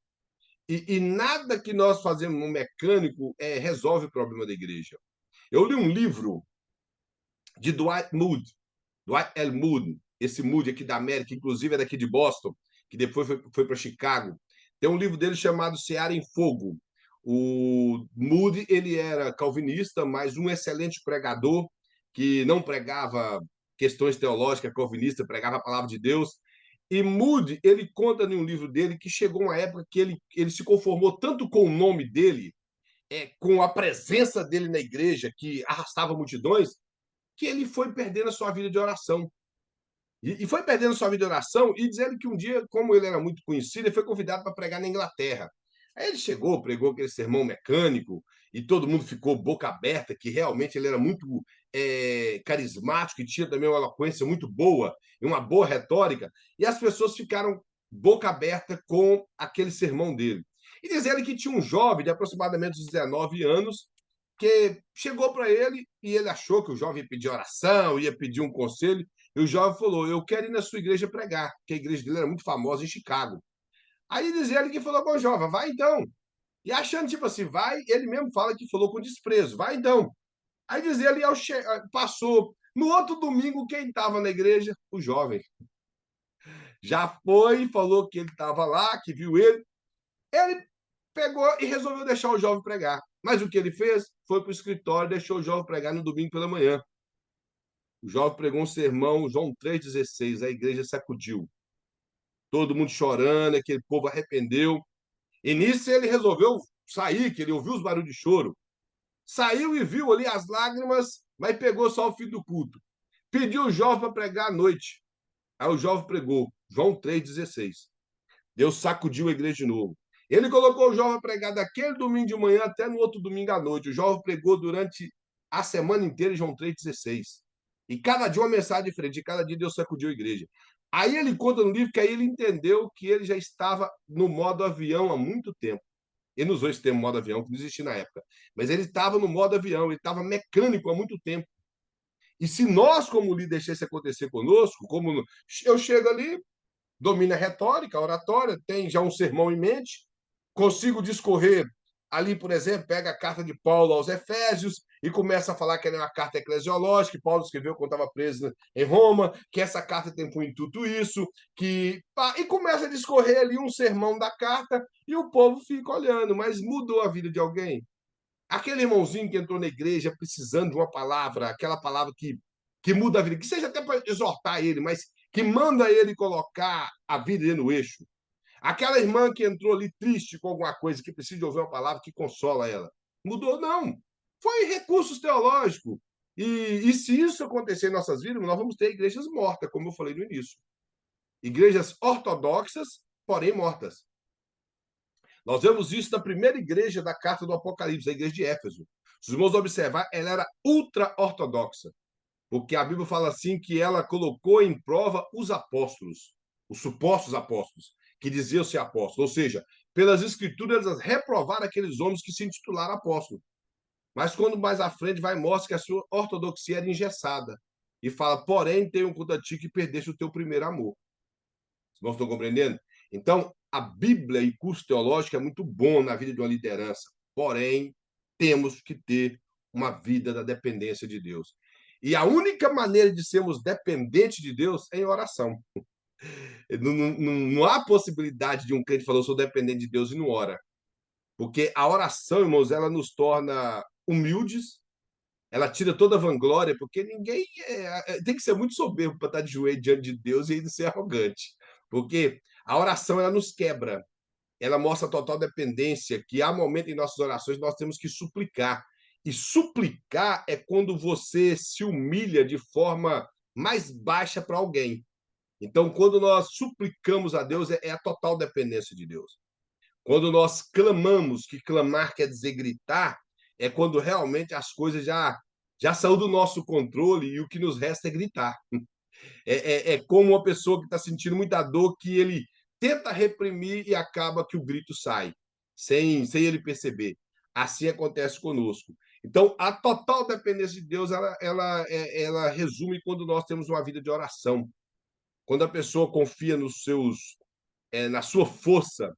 E nada que nós fazemos no mecânico resolve o problema da igreja. Eu li um livro de Dwight L. Moody, esse Moody aqui da América, inclusive é daqui de Boston, que depois foi para Chicago. Tem um livro dele chamado Seara em Fogo. O Moody, ele era calvinista, mas um excelente pregador, que não pregava questões teológicas calvinistas, pregava a palavra de Deus. E Moody, ele conta em um livro dele que chegou uma época que ele se conformou tanto com o nome dele, com a presença dele na igreja, que arrastava multidões, que ele foi perdendo a sua vida de oração. E foi perdendo sua vida de oração e dizendo que um dia, como ele era muito conhecido, ele foi convidado para pregar na Inglaterra. Aí ele chegou, pregou aquele sermão mecânico e todo mundo ficou boca aberta, que realmente ele era muito carismático e tinha também uma eloquência muito boa e uma boa retórica. E as pessoas ficaram boca aberta com aquele sermão dele. E dizendo que tinha um jovem de aproximadamente 19 anos que chegou para ele e ele achou que o jovem ia pedir oração, ia pedir um conselho, e o jovem falou: eu quero ir na sua igreja pregar, porque a igreja dele era muito famosa em Chicago. Aí diz ele que falou com o jovem: vai então. E achando, tipo assim, vai, ele mesmo fala que falou com desprezo: vai então. Aí diz ele, passou. No outro domingo, quem estava na igreja? O jovem. Já foi, falou que ele estava lá, que viu ele. Ele pegou e resolveu deixar o jovem pregar. Mas o que ele fez? Foi para o escritório e deixou o jovem pregar no domingo pela manhã. O jovem pregou um sermão, João 3,16, a igreja sacudiu. Todo mundo chorando, aquele povo arrependeu. E nisso ele resolveu sair, que ele ouviu os barulhos de choro. Saiu e viu ali as lágrimas, mas pegou só o fim do culto. Pediu o jovem para pregar à noite. Aí o jovem pregou, João 3,16. Deus sacudiu a igreja de novo. Ele colocou o jovem a pregar daquele domingo de manhã até no outro domingo à noite. O jovem pregou durante a semana inteira João 3,16. E cada dia uma mensagem diferente, e cada dia Deus sacudiu a igreja. Aí ele conta no livro que aí ele entendeu que ele já estava no modo avião há muito tempo. Ele não usou esse termo modo avião, que não existia na época. Mas ele estava no modo avião, ele estava mecânico há muito tempo. E se nós, como líder, deixar isso acontecer conosco, como eu chego ali, domina a retórica, a oratória, tem já um sermão em mente, consigo discorrer ali, por exemplo, pega a carta de Paulo aos Efésios e começa a falar que ela é uma carta eclesiológica, que Paulo escreveu quando estava preso em Roma, que essa carta tem por intuito isso, que e começa a discorrer ali um sermão da carta e o povo fica olhando, mas mudou a vida de alguém? Aquele irmãozinho que entrou na igreja precisando de uma palavra, aquela palavra que muda a vida, que seja até para exortar ele, mas que manda ele colocar a vida dele no eixo. Aquela irmã que entrou ali triste com alguma coisa, que precisa de ouvir uma palavra que consola ela. Mudou? Não. Foi recursos teológicos. E se isso acontecer em nossas vidas, nós vamos ter igrejas mortas, como eu falei no início. Igrejas ortodoxas, porém mortas. Nós vemos isso na primeira igreja da carta do Apocalipse, a igreja de Éfeso. Se os irmãos observar, ela era ultra-ortodoxa, porque a Bíblia fala assim que ela colocou em prova os apóstolos, os supostos apóstolos, que diziam ser apóstolos. Ou seja, pelas escrituras, elas reprovaram aqueles homens que se intitularam apóstolos. Mas quando mais à frente vai, mostra que a sua ortodoxia era engessada. E fala, porém, tenho contra ti que perdeste o teu primeiro amor. Os irmãos estão compreendendo? Então, a Bíblia e curso teológico é muito bom na vida de uma liderança. Porém, temos que ter uma vida da dependência de Deus. E a única maneira de sermos dependentes de Deus é em oração. Não há possibilidade de um crente falar, eu sou dependente de Deus e não ora. Porque a oração, irmãos, ela nos torna humildes, ela tira toda a vanglória, porque ninguém tem que ser muito soberbo para estar de joelho diante de Deus e ainda ser arrogante. Porque a oração, ela nos quebra, ela mostra total dependência, que há momento em nossas orações nós temos que suplicar. E suplicar é quando você se humilha de forma mais baixa para alguém. Então, quando nós suplicamos a Deus, é a total dependência de Deus. Quando nós clamamos, que clamar quer dizer gritar, é quando realmente as coisas já saiu do nosso controle e o que nos resta é gritar. É como uma pessoa que está sentindo muita dor, que ele tenta reprimir e acaba que o grito sai, sem ele perceber. Assim acontece conosco. Então, a total dependência de Deus, ela resume quando nós temos uma vida de oração. Quando a pessoa confia na sua força,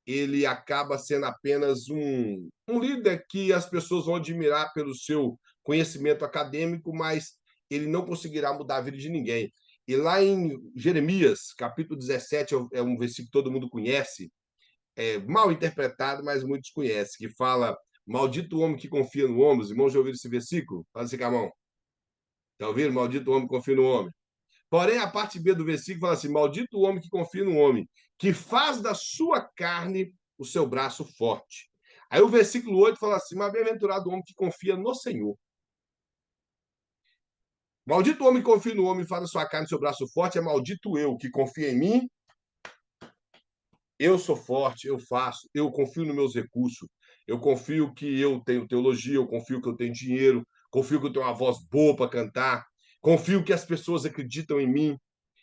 ele acaba sendo apenas um líder que as pessoas vão admirar pelo seu conhecimento acadêmico, mas ele não conseguirá mudar a vida de ninguém. E lá em Jeremias, capítulo 17, é um versículo que todo mundo conhece, mal interpretado, mas muitos conhecem, que fala: Maldito o homem que confia no homem. Os irmãos já ouviram esse versículo? Fala assim com a mão. Já ouviram? Maldito o homem que confia no homem. Porém, a parte B do versículo fala assim: Maldito o homem que confia no homem, que faz da sua carne o seu braço forte. Aí o versículo 8 fala assim: Mas bem-aventurado o homem que confia no Senhor. Maldito o homem que confia no homem e faz da sua carne o seu braço forte, é maldito eu que confia em mim. Eu sou forte, eu faço, eu confio nos meus recursos, eu confio que eu tenho teologia, eu confio que eu tenho dinheiro, confio que eu tenho uma voz boa para cantar, confio que as pessoas acreditam em mim.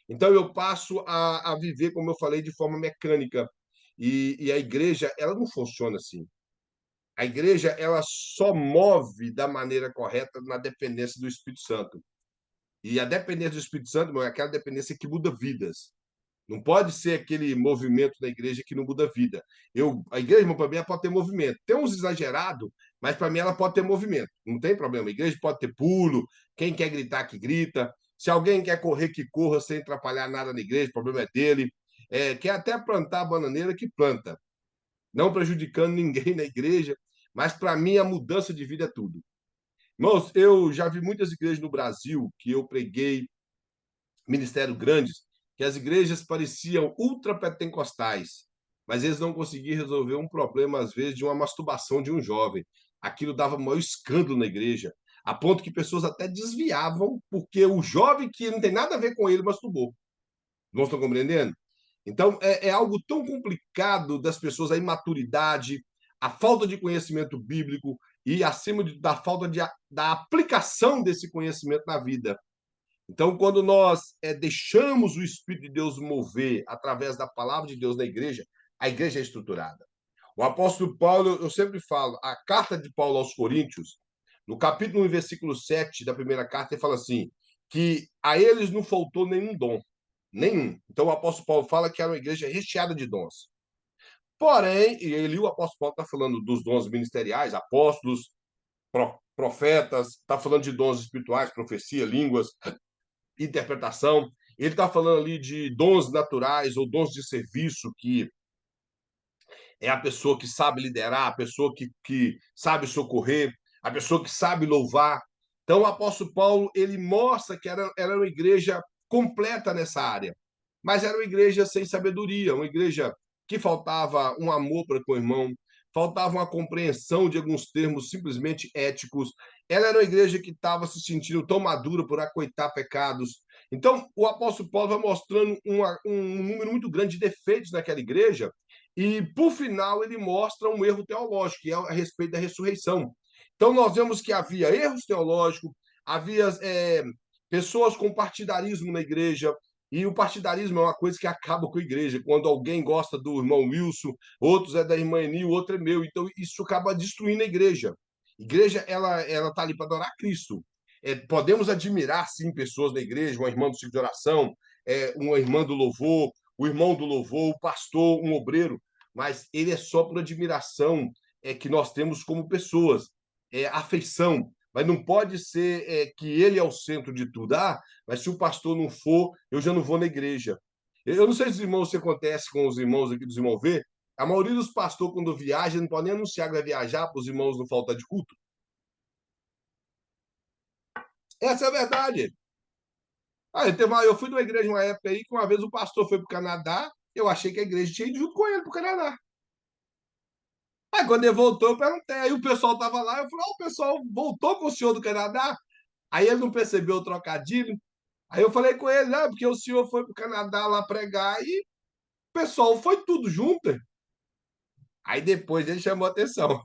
Então eu passo a viver, como eu falei, de forma mecânica. E a igreja, ela não funciona assim. A igreja, ela só move da maneira correta na dependência do Espírito Santo. E a dependência do Espírito Santo, irmão, é aquela dependência que muda vidas. Não pode ser aquele movimento da igreja que não muda vida. A igreja, irmão, para mim, ela pode ter movimento. Tem uns exagerados, mas para mim ela pode ter movimento. Não tem problema. A igreja pode ter pulo, quem quer gritar, que grita. Se alguém quer correr, que corra sem atrapalhar nada na igreja, o problema é dele. Quer até plantar a bananeira, que planta. Não prejudicando ninguém na igreja, mas para mim a mudança de vida é tudo. Irmãos, eu já vi muitas igrejas no Brasil que eu preguei, ministérios grandes, que as igrejas pareciam ultrapentecostais, mas eles não conseguiam resolver um problema, às vezes, de uma masturbação de um jovem. Aquilo dava maior escândalo na igreja, a ponto que pessoas até desviavam, porque o jovem que não tem nada a ver com ele masturbou. Não estão compreendendo? Então, é algo tão complicado das pessoas, a imaturidade, a falta de conhecimento bíblico e, acima da falta da aplicação desse conhecimento na vida. Então, quando nós deixamos o Espírito de Deus mover através da palavra de Deus na igreja, a igreja é estruturada. O apóstolo Paulo, eu sempre falo, a carta de Paulo aos Coríntios, no capítulo 1, versículo 7 da primeira carta, ele fala assim, que a eles não faltou nenhum dom, nenhum. Então o apóstolo Paulo fala que era uma igreja recheada de dons. Porém, e ele, o apóstolo Paulo está falando dos dons ministeriais, apóstolos, profetas, está falando de dons espirituais, profecia, línguas, interpretação. Ele está falando ali de dons naturais ou dons de serviço, que é a pessoa que sabe liderar, a pessoa que sabe socorrer, a pessoa que sabe louvar. Então, o apóstolo Paulo, ele mostra que era uma igreja completa nessa área, mas era uma igreja sem sabedoria, uma igreja que faltava um amor para com o irmão, faltava uma compreensão de alguns termos simplesmente éticos. Ela era uma igreja que estava se sentindo tão madura por acoitar pecados. Então, o apóstolo Paulo vai mostrando um número muito grande de defeitos naquela igreja, e, por final, ele mostra um erro teológico, que é a respeito da ressurreição. Então, nós vemos que havia erros teológicos, havia pessoas com partidarismo na igreja, e o partidarismo é uma coisa que acaba com a igreja. Quando alguém gosta do irmão Wilson, outros é da irmã Eni, o outro é meu. Então, isso acaba destruindo a igreja. A igreja, ela está ali para adorar Cristo. Podemos admirar, sim, pessoas da igreja, uma irmã do ciclo de oração, uma irmã do louvor, o irmão do louvor, o pastor, um obreiro, mas ele é só por admiração que nós temos como pessoas, afeição, mas não pode ser que ele é o centro de tudo. Ah, mas se o pastor não for, eu já não vou na igreja. Eu não sei se os irmãos se acontece com os irmãos aqui dos irmãos ver, a maioria dos pastores, quando viaja, não pode nem anunciar que vai viajar para os irmãos não faltar de culto. Essa é a verdade. Eu fui numa igreja uma época aí que uma vez o pastor foi para o Canadá, eu achei que a igreja tinha ido junto com ele para o Canadá. Aí quando ele voltou, eu perguntei. Aí o pessoal estava lá, eu falei, o pessoal voltou com o senhor do Canadá? Aí ele não percebeu o trocadilho. Aí eu falei com ele, porque o senhor foi para o Canadá lá pregar e o pessoal foi tudo junto. Aí depois ele chamou a atenção.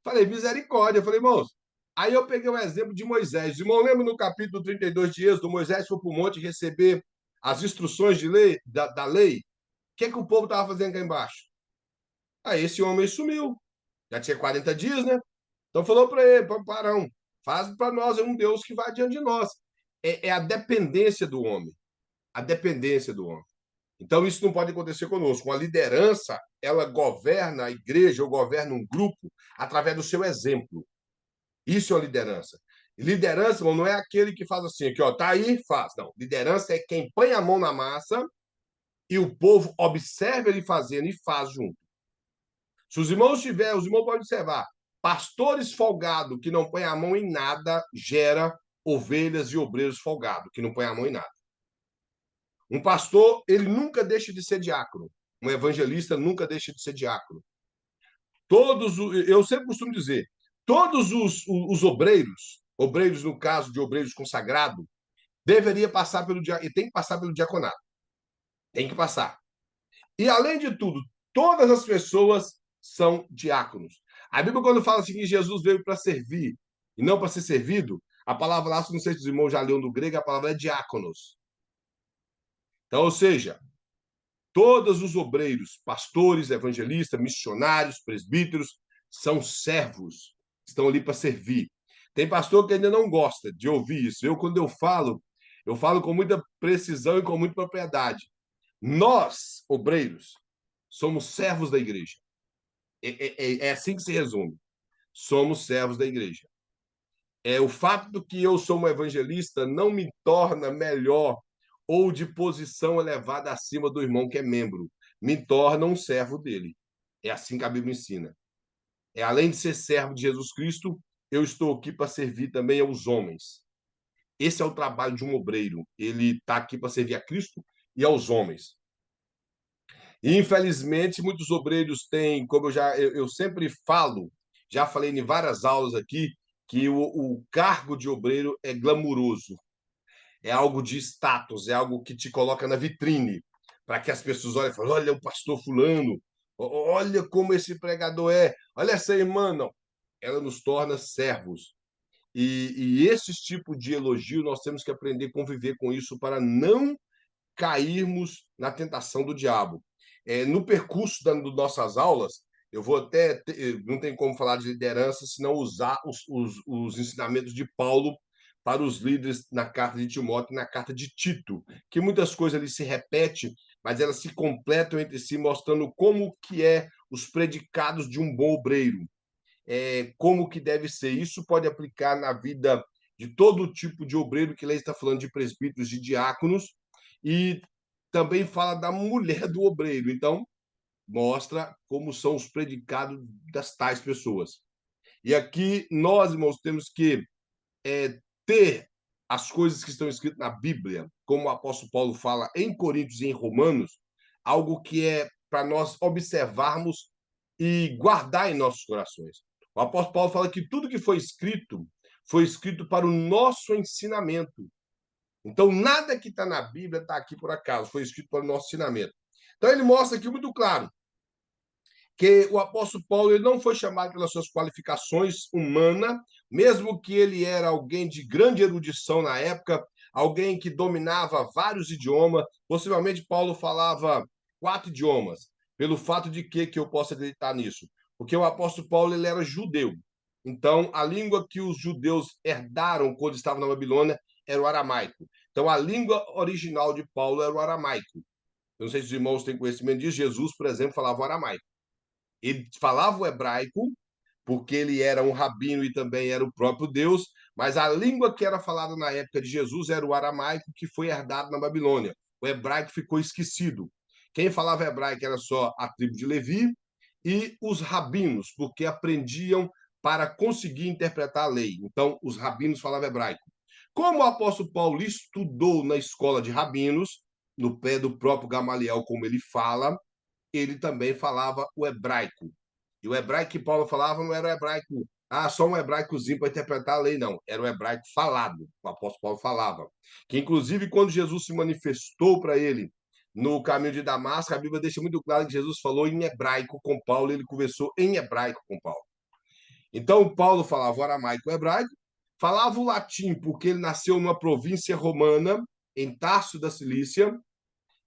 Falei, misericórdia. Eu falei, irmãos. Aí eu peguei o exemplo de Moisés. Irmão, lembra no capítulo 32 de Êxodo, Moisés foi para o monte receber as instruções de lei, da lei. O que o povo estava fazendo cá embaixo? Aí esse homem sumiu. Já tinha 40 dias, né? Então falou para ele, para Parão, faz para nós um Deus que vai diante de nós. É a dependência do homem. A dependência do homem. Então isso não pode acontecer conosco. A liderança, ela governa a igreja ou governa um grupo através do seu exemplo. Isso é uma liderança. E liderança, irmão, não é aquele que faz assim, aqui, ó, tá aí, faz. Não. Liderança é quem põe a mão na massa e o povo observa ele fazendo e faz junto. Se os irmãos tiverem, os irmãos podem observar, pastores folgados que não põem a mão em nada, gera ovelhas e obreiros folgados, que não põem a mão em nada. Um pastor, ele nunca deixa de ser diácono. Um evangelista nunca deixa de ser diácono. Eu sempre costumo dizer, todos os obreiros no caso de obreiros consagrados, deveria passar pelo e tem que passar pelo diaconato. Tem que passar. E além de tudo, todas as pessoas são diáconos. A Bíblia, quando fala assim que Jesus veio para servir e não para ser servido, a palavra lá, não sei se os irmãos já leram no grego, a palavra é diáconos. Então, ou seja, todos os obreiros, pastores, evangelistas, missionários, presbíteros, são servos, estão ali para servir. Tem pastor que ainda não gosta de ouvir isso. Quando eu falo com muita precisão e com muita propriedade. Nós, obreiros, somos servos da igreja. É assim que se resume. Somos servos da igreja. O fato de que eu sou um evangelista não me torna melhor ou de posição elevada acima do irmão que é membro. Me torna um servo dele. É assim que a Bíblia ensina. Além de ser servo de Jesus Cristo, eu estou aqui para servir também aos homens. Esse é o trabalho de um obreiro. Ele está aqui para servir a Cristo e aos homens. E, infelizmente, muitos obreiros têm, como eu sempre falo, já falei em várias aulas aqui, que o cargo de obreiro é glamuroso, é algo de status, é algo que te coloca na vitrine, para que as pessoas olhem e falem, olha o pastor fulano, olha como esse pregador é, olha essa irmã, não. Ela nos torna servos. E esse tipo de elogio, nós temos que aprender a conviver com isso para não cairmos na tentação do diabo. No percurso das nossas aulas, Eu vou até. Não tem como falar de liderança se não usar os ensinamentos de Paulo para os líderes na carta de Timóteo e na carta de Tito, que muitas coisas ali se repetem, mas elas se completam entre si, mostrando como que é os predicados de um bom obreiro, como que deve ser. Isso pode aplicar na vida de todo tipo de obreiro, que ele está falando de presbíteros, de diáconos, e também fala da mulher do obreiro. Então, mostra como são os predicados das tais pessoas. E aqui nós, irmãos, temos que ter as coisas que estão escritas na Bíblia, como o apóstolo Paulo fala em Coríntios e em Romanos, algo que é para nós observarmos e guardar em nossos corações. O apóstolo Paulo fala que tudo que foi escrito para o nosso ensinamento. Então, nada que está na Bíblia está aqui por acaso, foi escrito para o nosso ensinamento. Então, ele mostra aqui muito claro que o apóstolo Paulo ele não foi chamado pelas suas qualificações humanas, mesmo que ele era alguém de grande erudição na época, alguém que dominava vários idiomas, possivelmente Paulo falava 4 idiomas, pelo fato de que eu posso acreditar nisso? Porque o apóstolo Paulo ele era judeu. Então, a língua que os judeus herdaram quando estavam na Babilônia era o aramaico. Então, a língua original de Paulo era o aramaico. Eu não sei se os irmãos têm conhecimento disso. Jesus, por exemplo, falava o aramaico. Ele falava o hebraico, porque ele era um rabino e também era o próprio Deus, mas a língua que era falada na época de Jesus era o aramaico, que foi herdado na Babilônia. O hebraico ficou esquecido. Quem falava hebraico era só a tribo de Levi e os rabinos, porque aprendiam para conseguir interpretar a lei. Então, os rabinos falavam hebraico. Como o apóstolo Paulo estudou na escola de rabinos, no pé do próprio Gamaliel, como ele fala, ele também falava o hebraico. E o hebraico que Paulo falava não era o hebraico, só um hebraicozinho para interpretar a lei, não. Era o hebraico falado, o apóstolo Paulo falava. Que, inclusive, quando Jesus se manifestou para ele no caminho de Damasco, a Bíblia deixa muito claro que Jesus falou em hebraico com Paulo, ele conversou em hebraico com Paulo. Então, Paulo falava o aramaico e o hebraico, falava o latim, porque ele nasceu numa província romana, em Tarso da Cilícia,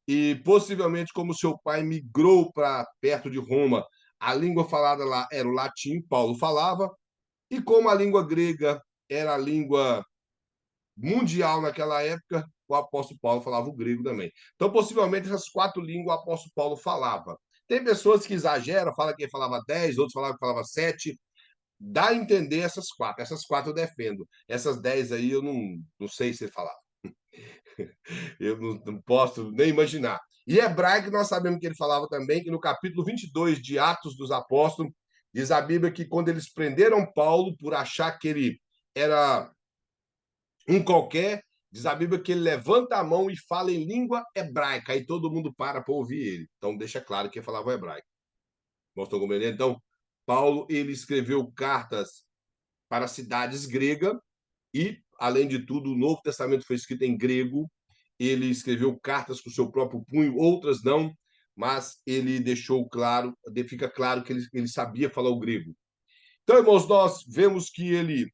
e possivelmente, como seu pai migrou para perto de Roma, a língua falada lá era o latim, Paulo falava, e como a língua grega era a língua mundial naquela época, o apóstolo Paulo falava o grego também. Então, possivelmente, essas 4 línguas o apóstolo Paulo falava. Tem pessoas que exageram, falam que ele falava 10, outros falavam que falava 7. Dá a entender essas 4. Essas 4 eu defendo. Essas 10 aí eu não sei se ele falava. Eu não posso nem imaginar. E hebraico, nós sabemos que ele falava também, que no capítulo 22 de Atos dos Apóstolos, diz a Bíblia que quando eles prenderam Paulo por achar que ele era um qualquer, diz a Bíblia que ele levanta a mão e fala em língua hebraica, aí todo mundo para ouvir ele. Então deixa claro que ele falava hebraico. Mostrou como ele? Então, Paulo, ele escreveu cartas para cidades gregas e, além de tudo, o Novo Testamento foi escrito em grego. Ele escreveu cartas com o seu próprio punho, outras não, mas ele deixou claro, fica claro que ele sabia falar o grego. Então, irmãos, nós vemos que ele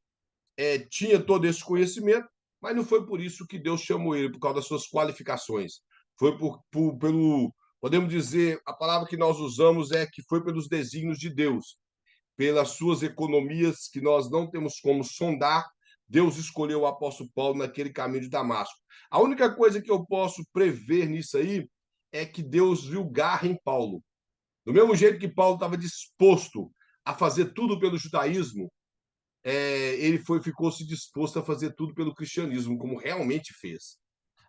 tinha todo esse conhecimento, mas não foi por isso que Deus chamou ele, por causa das suas qualificações. Foi pelo, podemos dizer, a palavra que nós usamos é que foi pelos desígnios de Deus, pelas suas economias que nós não temos como sondar. Deus escolheu o apóstolo Paulo naquele caminho de Damasco. A única coisa que eu posso prever nisso aí é que Deus viu garra em Paulo. Do mesmo jeito que Paulo estava disposto a fazer tudo pelo judaísmo, ele ficou-se disposto a fazer tudo pelo cristianismo, como realmente fez,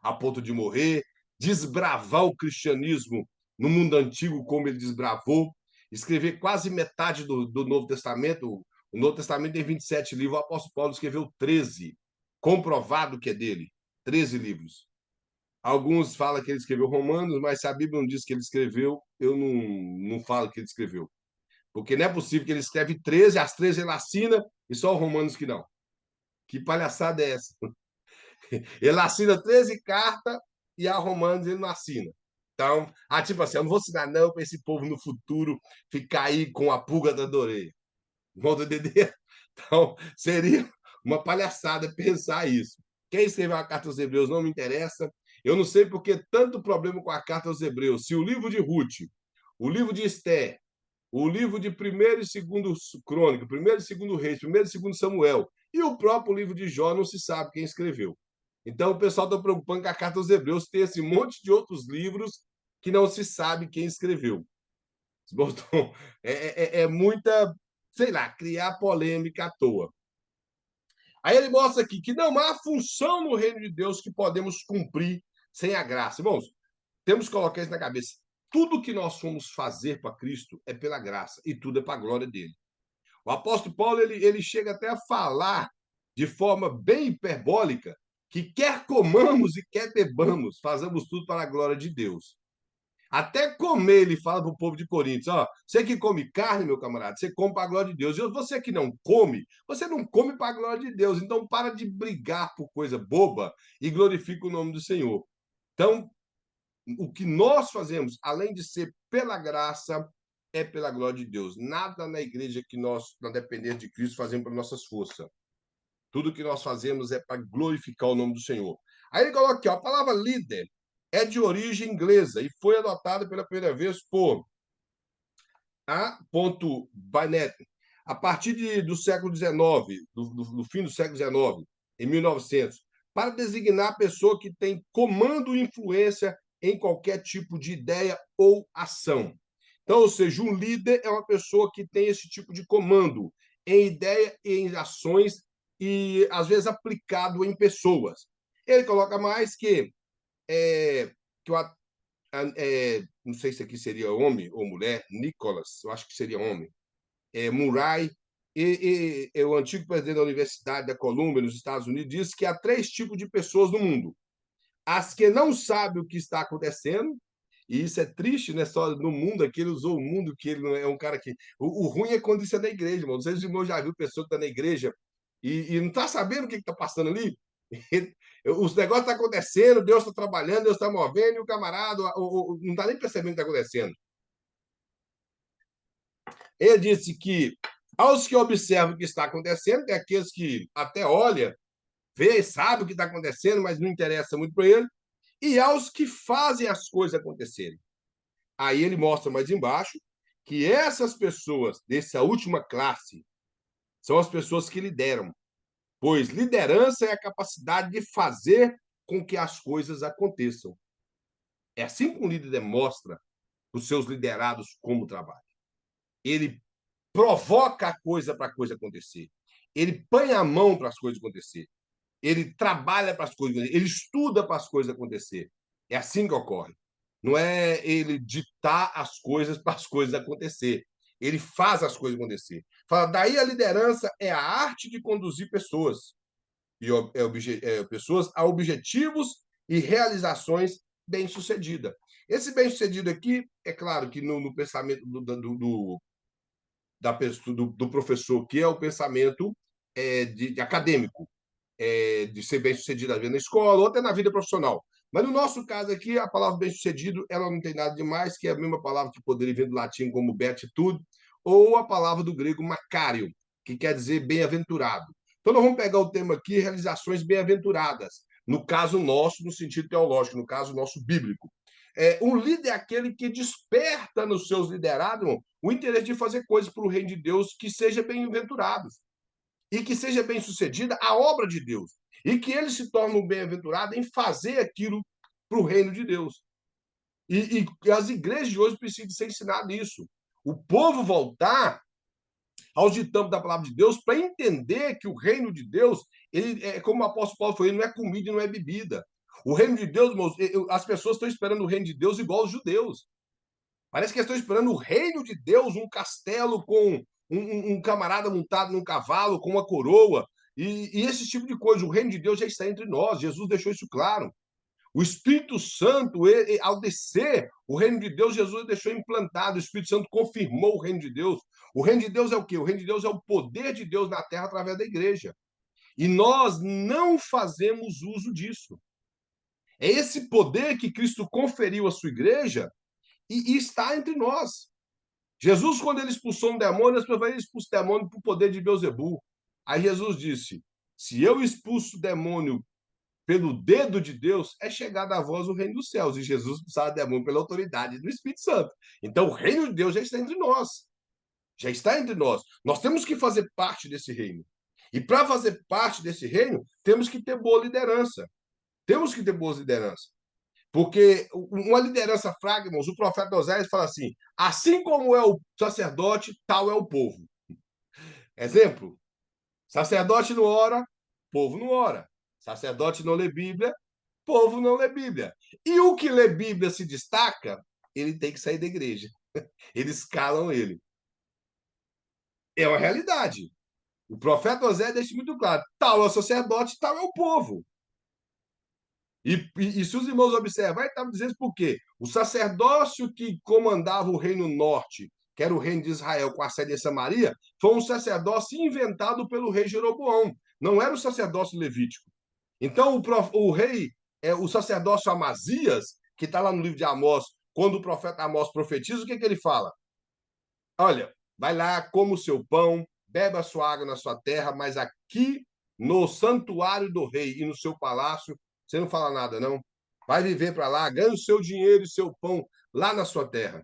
a ponto de morrer, desbravar o cristianismo no mundo antigo, como ele desbravou, escrever quase metade do Novo Testamento. O Novo Testamento tem 27 livros, o apóstolo Paulo escreveu 13, comprovado que é dele, 13 livros. Alguns falam que ele escreveu Romanos, mas se a Bíblia não diz que ele escreveu, eu não falo que ele escreveu. Porque não é possível que ele escreve 13, as 13 ele assina e só o Romanos que não. Que palhaçada é essa? Ele assina 13 cartas e a Romanos ele não assina. Então, tipo assim, eu não vou assinar não para esse povo no futuro ficar aí com a pulga da orelha. Vão entender? Então, seria uma palhaçada pensar isso. Quem escreveu a carta aos Hebreus não me interessa. Eu não sei por que tanto problema com a carta aos Hebreus. Se o livro de Ruth, o livro de Esther o livro de 1º e 2º Crônica, 1º e 2º Reis, 1º e 2º Samuel, e o próprio livro de Jó não se sabe quem escreveu. Então, o pessoal está preocupando com a Carta aos Hebreus, tem esse monte de outros livros que não se sabe quem escreveu. Então, é muita, sei lá, criar polêmica à toa. Aí ele mostra aqui que não há função no reino de Deus que podemos cumprir sem a graça. Irmãos, temos que colocar isso na cabeça. Tudo que nós fomos fazer para Cristo é pela graça e tudo é para a glória dele. O apóstolo Paulo ele chega até a falar de forma bem hiperbólica que quer comamos e quer bebamos, fazemos tudo para a glória de Deus. Até comer, ele fala para o povo de Coríntios: ó, você que come carne, meu camarada, você come para a glória de Deus. E você que não come, você não come para a glória de Deus. Então, para de brigar por coisa boba e glorifica o nome do Senhor. Então, o que nós fazemos, além de ser pela graça, é pela glória de Deus. Nada na igreja que nós, na dependência de Cristo, fazemos para nossas forças. Tudo que nós fazemos é para glorificar o nome do Senhor. Aí ele coloca aqui, ó, a palavra líder é de origem inglesa e foi adotada pela primeira vez por A. Barnett a partir do século XIX, do fim do século XIX, em 1900, para designar a pessoa que tem comando e influência em qualquer tipo de ideia ou ação. Então, ou seja, um líder é uma pessoa que tem esse tipo de comando em ideia e em ações e, às vezes, aplicado em pessoas. Ele coloca mais que não sei se aqui seria homem ou mulher, Nicholas, eu acho que seria homem, Murray, e o antigo presidente da Universidade da Colômbia, nos Estados Unidos, disse que há 3 tipos de pessoas no mundo. As que não sabem o que está acontecendo, e isso é triste, né? Só no mundo aqui, ele usou o mundo, que ele não é um cara que. O ruim é quando isso é na igreja, irmão. Não sei se o irmão já viu pessoa que está na igreja e não está sabendo o que está passando ali. Os negócios estão acontecendo, Deus está trabalhando, Deus está movendo, e o camarada não está nem percebendo o que está acontecendo. Ele disse que aos que observam o que está acontecendo, tem aqueles que até olham, vê, sabe o que está acontecendo, mas não interessa muito para ele, e aos que fazem as coisas acontecerem. Aí ele mostra mais embaixo que essas pessoas dessa última classe são as pessoas que lideram, pois liderança é a capacidade de fazer com que as coisas aconteçam. É assim que um líder demonstra os seus liderados como trabalho. Ele provoca a coisa para a coisa acontecer. Ele põe a mão para as coisas acontecer. Ele trabalha para as coisas acontecer. Ele estuda para as coisas acontecer. É assim que ocorre. Não é ele ditar as coisas para as coisas acontecer. Ele faz as coisas acontecer. Fala, daí a liderança é a arte de conduzir pessoas pessoas a objetivos e realizações bem-sucedidas. Esse bem-sucedido aqui, é claro que no pensamento do professor, que é o pensamento de acadêmico, de ser bem-sucedido, às vezes, na escola ou até na vida profissional. Mas no nosso caso aqui, a palavra bem-sucedido, ela não tem nada demais, que é a mesma palavra que poderia vir do latim como beatitude, ou a palavra do grego macário, que quer dizer bem-aventurado. Então, nós vamos pegar o tema aqui, realizações bem-aventuradas, no caso nosso, no sentido teológico, no caso nosso bíblico. Um líder é aquele que desperta nos seus liderados o interesse de fazer coisas para o reino de Deus que sejam bem-aventurados e que seja bem-sucedida a obra de Deus e que ele se torne um bem-aventurado em fazer aquilo para o reino de Deus. E as igrejas de hoje precisam ser ensinadas isso. O povo voltar aos ditames da palavra de Deus para entender que o reino de Deus, ele é como o apóstolo Paulo falou, não é comida e não é bebida. O reino de Deus, irmãos, as pessoas estão esperando o reino de Deus igual os judeus. Parece que estão esperando o reino de Deus, um castelo com um camarada montado num cavalo, com uma coroa, e esse tipo de coisa. O reino de Deus já está entre nós, Jesus deixou isso claro. O Espírito Santo, ao descer, o reino de Deus, Jesus deixou implantado, o Espírito Santo confirmou o reino de Deus. O reino de Deus é o quê? O reino de Deus é o poder de Deus na terra através da igreja. E nós não fazemos uso disso. É esse poder que Cristo conferiu à sua igreja e está entre nós. Jesus, quando ele expulsou um demônio, as pessoas expulsam o demônio por poder de Beelzebul. Aí Jesus disse: se eu expulso o demônio pelo dedo de Deus, é chegado a vós o reino dos céus. E Jesus expulsava o demônio pela autoridade do Espírito Santo. Então, o reino de Deus já está entre nós. já está entre nós. Nós temos que fazer parte desse reino. E para fazer parte desse reino, temos que ter boa liderança. Temos que ter boas lideranças. Porque uma liderança fraca, irmãos, o profeta Oséias fala assim como é o sacerdote, tal é o povo. Exemplo, sacerdote não ora, povo não ora. Sacerdote não lê Bíblia, povo não lê Bíblia. E o que lê Bíblia se destaca, ele tem que sair da igreja. Eles calam ele. É uma realidade. O profeta Oséias deixa muito claro: tal é o sacerdote, tal é o povo. E se os irmãos observarem, estava dizendo por quê? O sacerdócio que comandava o reino norte, que era o reino de Israel, com a sede em Samaria, foi um sacerdócio inventado pelo rei Jeroboão. Não era o sacerdócio levítico. Então, o rei, o sacerdócio Amazias, que está lá no livro de Amós, quando o profeta Amós profetiza, o que ele fala? Olha, vai lá, coma o seu pão, beba a sua água na sua terra, mas aqui no santuário do rei e no seu palácio, você não fala nada, não. Vai viver para lá, ganha o seu dinheiro e seu pão lá na sua terra.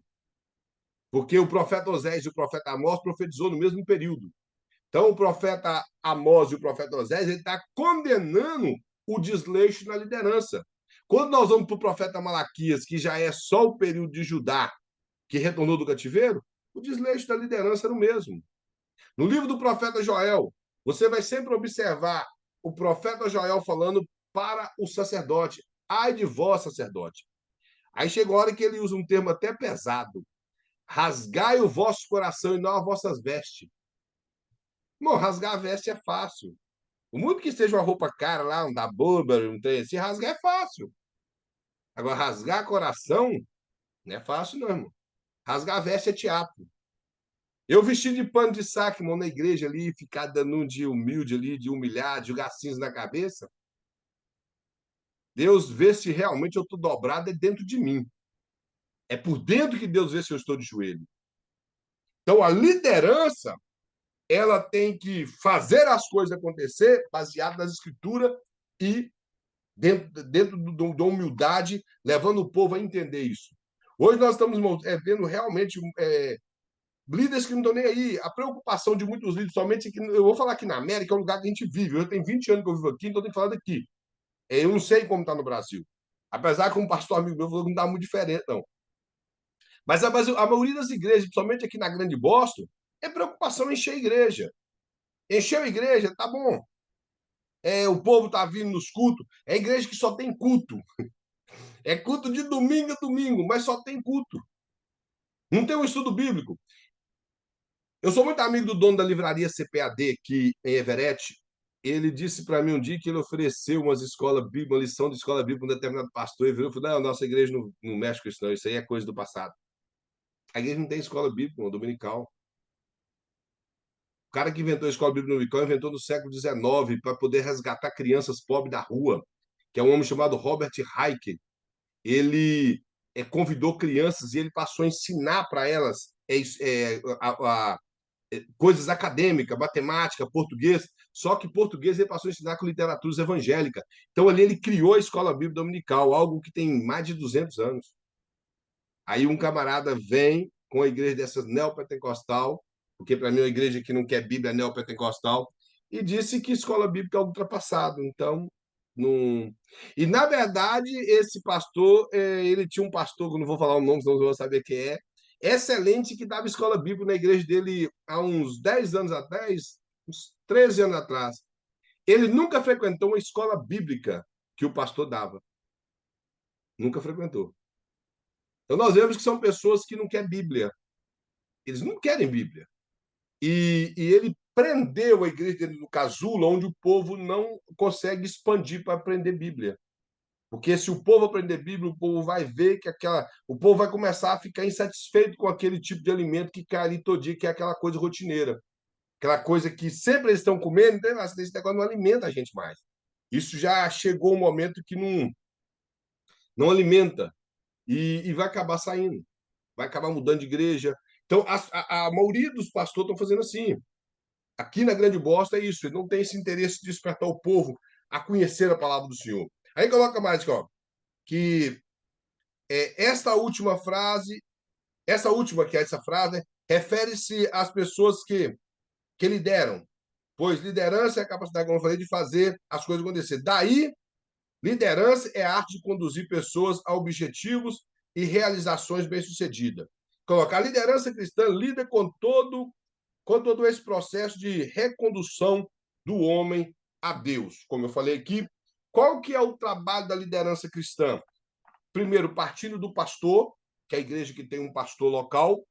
Porque o profeta Oséias e o profeta Amós profetizou no mesmo período. Então, o profeta Amós e o profeta Oséias, ele está condenando o desleixo na liderança. Quando nós vamos para o profeta Malaquias, que já é só o período de Judá, que retornou do cativeiro, o desleixo da liderança era o mesmo. No livro do profeta Joel, você vai sempre observar o profeta Joel falando para o sacerdote: ai de vós, sacerdote. Aí chega a hora que ele usa um termo até pesado: rasgai o vosso coração e não as vossas vestes. Bom, rasgar a veste é fácil. O muito que seja uma roupa cara lá, um da Burberry, um trem assim, rasgar é fácil. Agora, rasgar coração não é fácil, não, irmão. Rasgar a veste é teatro. Eu vesti de pano de saco, irmão, na igreja ali, ficar dando um de humilde ali, de humilhar, de jogar cinza na cabeça. Deus vê se realmente eu estou dobrado é dentro de mim. É por dentro que Deus vê se eu estou de joelho. Então, a liderança, ela tem que fazer as coisas acontecer baseado nas escrituras e dentro da humildade, levando o povo a entender isso. Hoje nós estamos vendo realmente líderes que não estão nem aí. A preocupação de muitos líderes, somente que eu vou falar aqui na América, é um lugar que a gente vive. Eu tenho 20 anos que eu vivo aqui, então eu tenho falado aqui. Eu não sei como está no Brasil. Apesar que um pastor amigo meu falou que não está muito diferente, não. Mas a maioria das igrejas, principalmente aqui na Grande Boston, é preocupação em encher a igreja. Encheu a igreja, tá bom. O povo está vindo nos cultos. É igreja que só tem culto. É culto de domingo a domingo, mas só tem culto. Não tem um estudo bíblico. Eu sou muito amigo do dono da livraria CPAD aqui em Everett. Ele disse para mim um dia que ele ofereceu umas escolas bíblicas, uma lição de escola bíblica para um determinado pastor. Ele virou e falou: não, nossa igreja não mexe com isso, não. Isso aí é coisa do passado. A igreja não tem escola bíblica, uma dominical. O cara que inventou a escola bíblica dominical inventou no século XIX para poder resgatar crianças pobres da rua, que é um homem chamado Robert Hayek. Ele convidou crianças e ele passou a ensinar para elas coisas acadêmicas, matemática, português, só que português ele passou a ensinar com literaturas evangélicas. Então ali ele criou a escola bíblica dominical, algo que tem mais de 200 anos. Aí um camarada vem com a igreja dessas neopentecostal, porque para mim a igreja que não quer Bíblia é neopentecostal, e disse que escola bíblica é ultrapassado. Então, não... E, na verdade, esse pastor, ele tinha um pastor, que eu não vou falar o nome, senão eu vou saber quem é, excelente, que dava escola bíblica na igreja dele há uns 10 anos atrás, uns 13 anos atrás. Ele nunca frequentou uma escola bíblica que o pastor dava. Nunca frequentou. Então, nós vemos que são pessoas que não querem Bíblia. Eles não querem Bíblia. E ele prendeu a igreja dele no casulo, onde o povo não consegue expandir para aprender Bíblia. Porque se o povo aprender Bíblia, o povo vai ver que o povo vai começar a ficar insatisfeito com aquele tipo de alimento que cai ali todo dia, que é aquela coisa rotineira. Aquela coisa que sempre eles estão comendo, então, esse negócio não alimenta a gente mais. Isso já chegou um momento que não alimenta e vai acabar saindo, vai acabar mudando de igreja. Então, a maioria dos pastores estão fazendo assim. Aqui na Grande Bosta é isso, ele não tem esse interesse de despertar o povo a conhecer a palavra do Senhor. Aí coloca mais, ó, que essa última frase, essa última que é essa frase, refere-se às pessoas que lideram, pois liderança é a capacidade, como eu falei, de fazer as coisas acontecer. Daí, liderança é a arte de conduzir pessoas a objetivos e realizações bem-sucedidas. Colocar a liderança cristã lida com todo esse processo de recondução do homem a Deus. Como eu falei aqui, qual que é o trabalho da liderança cristã? Primeiro, partindo do pastor, que é a igreja que tem um pastor local,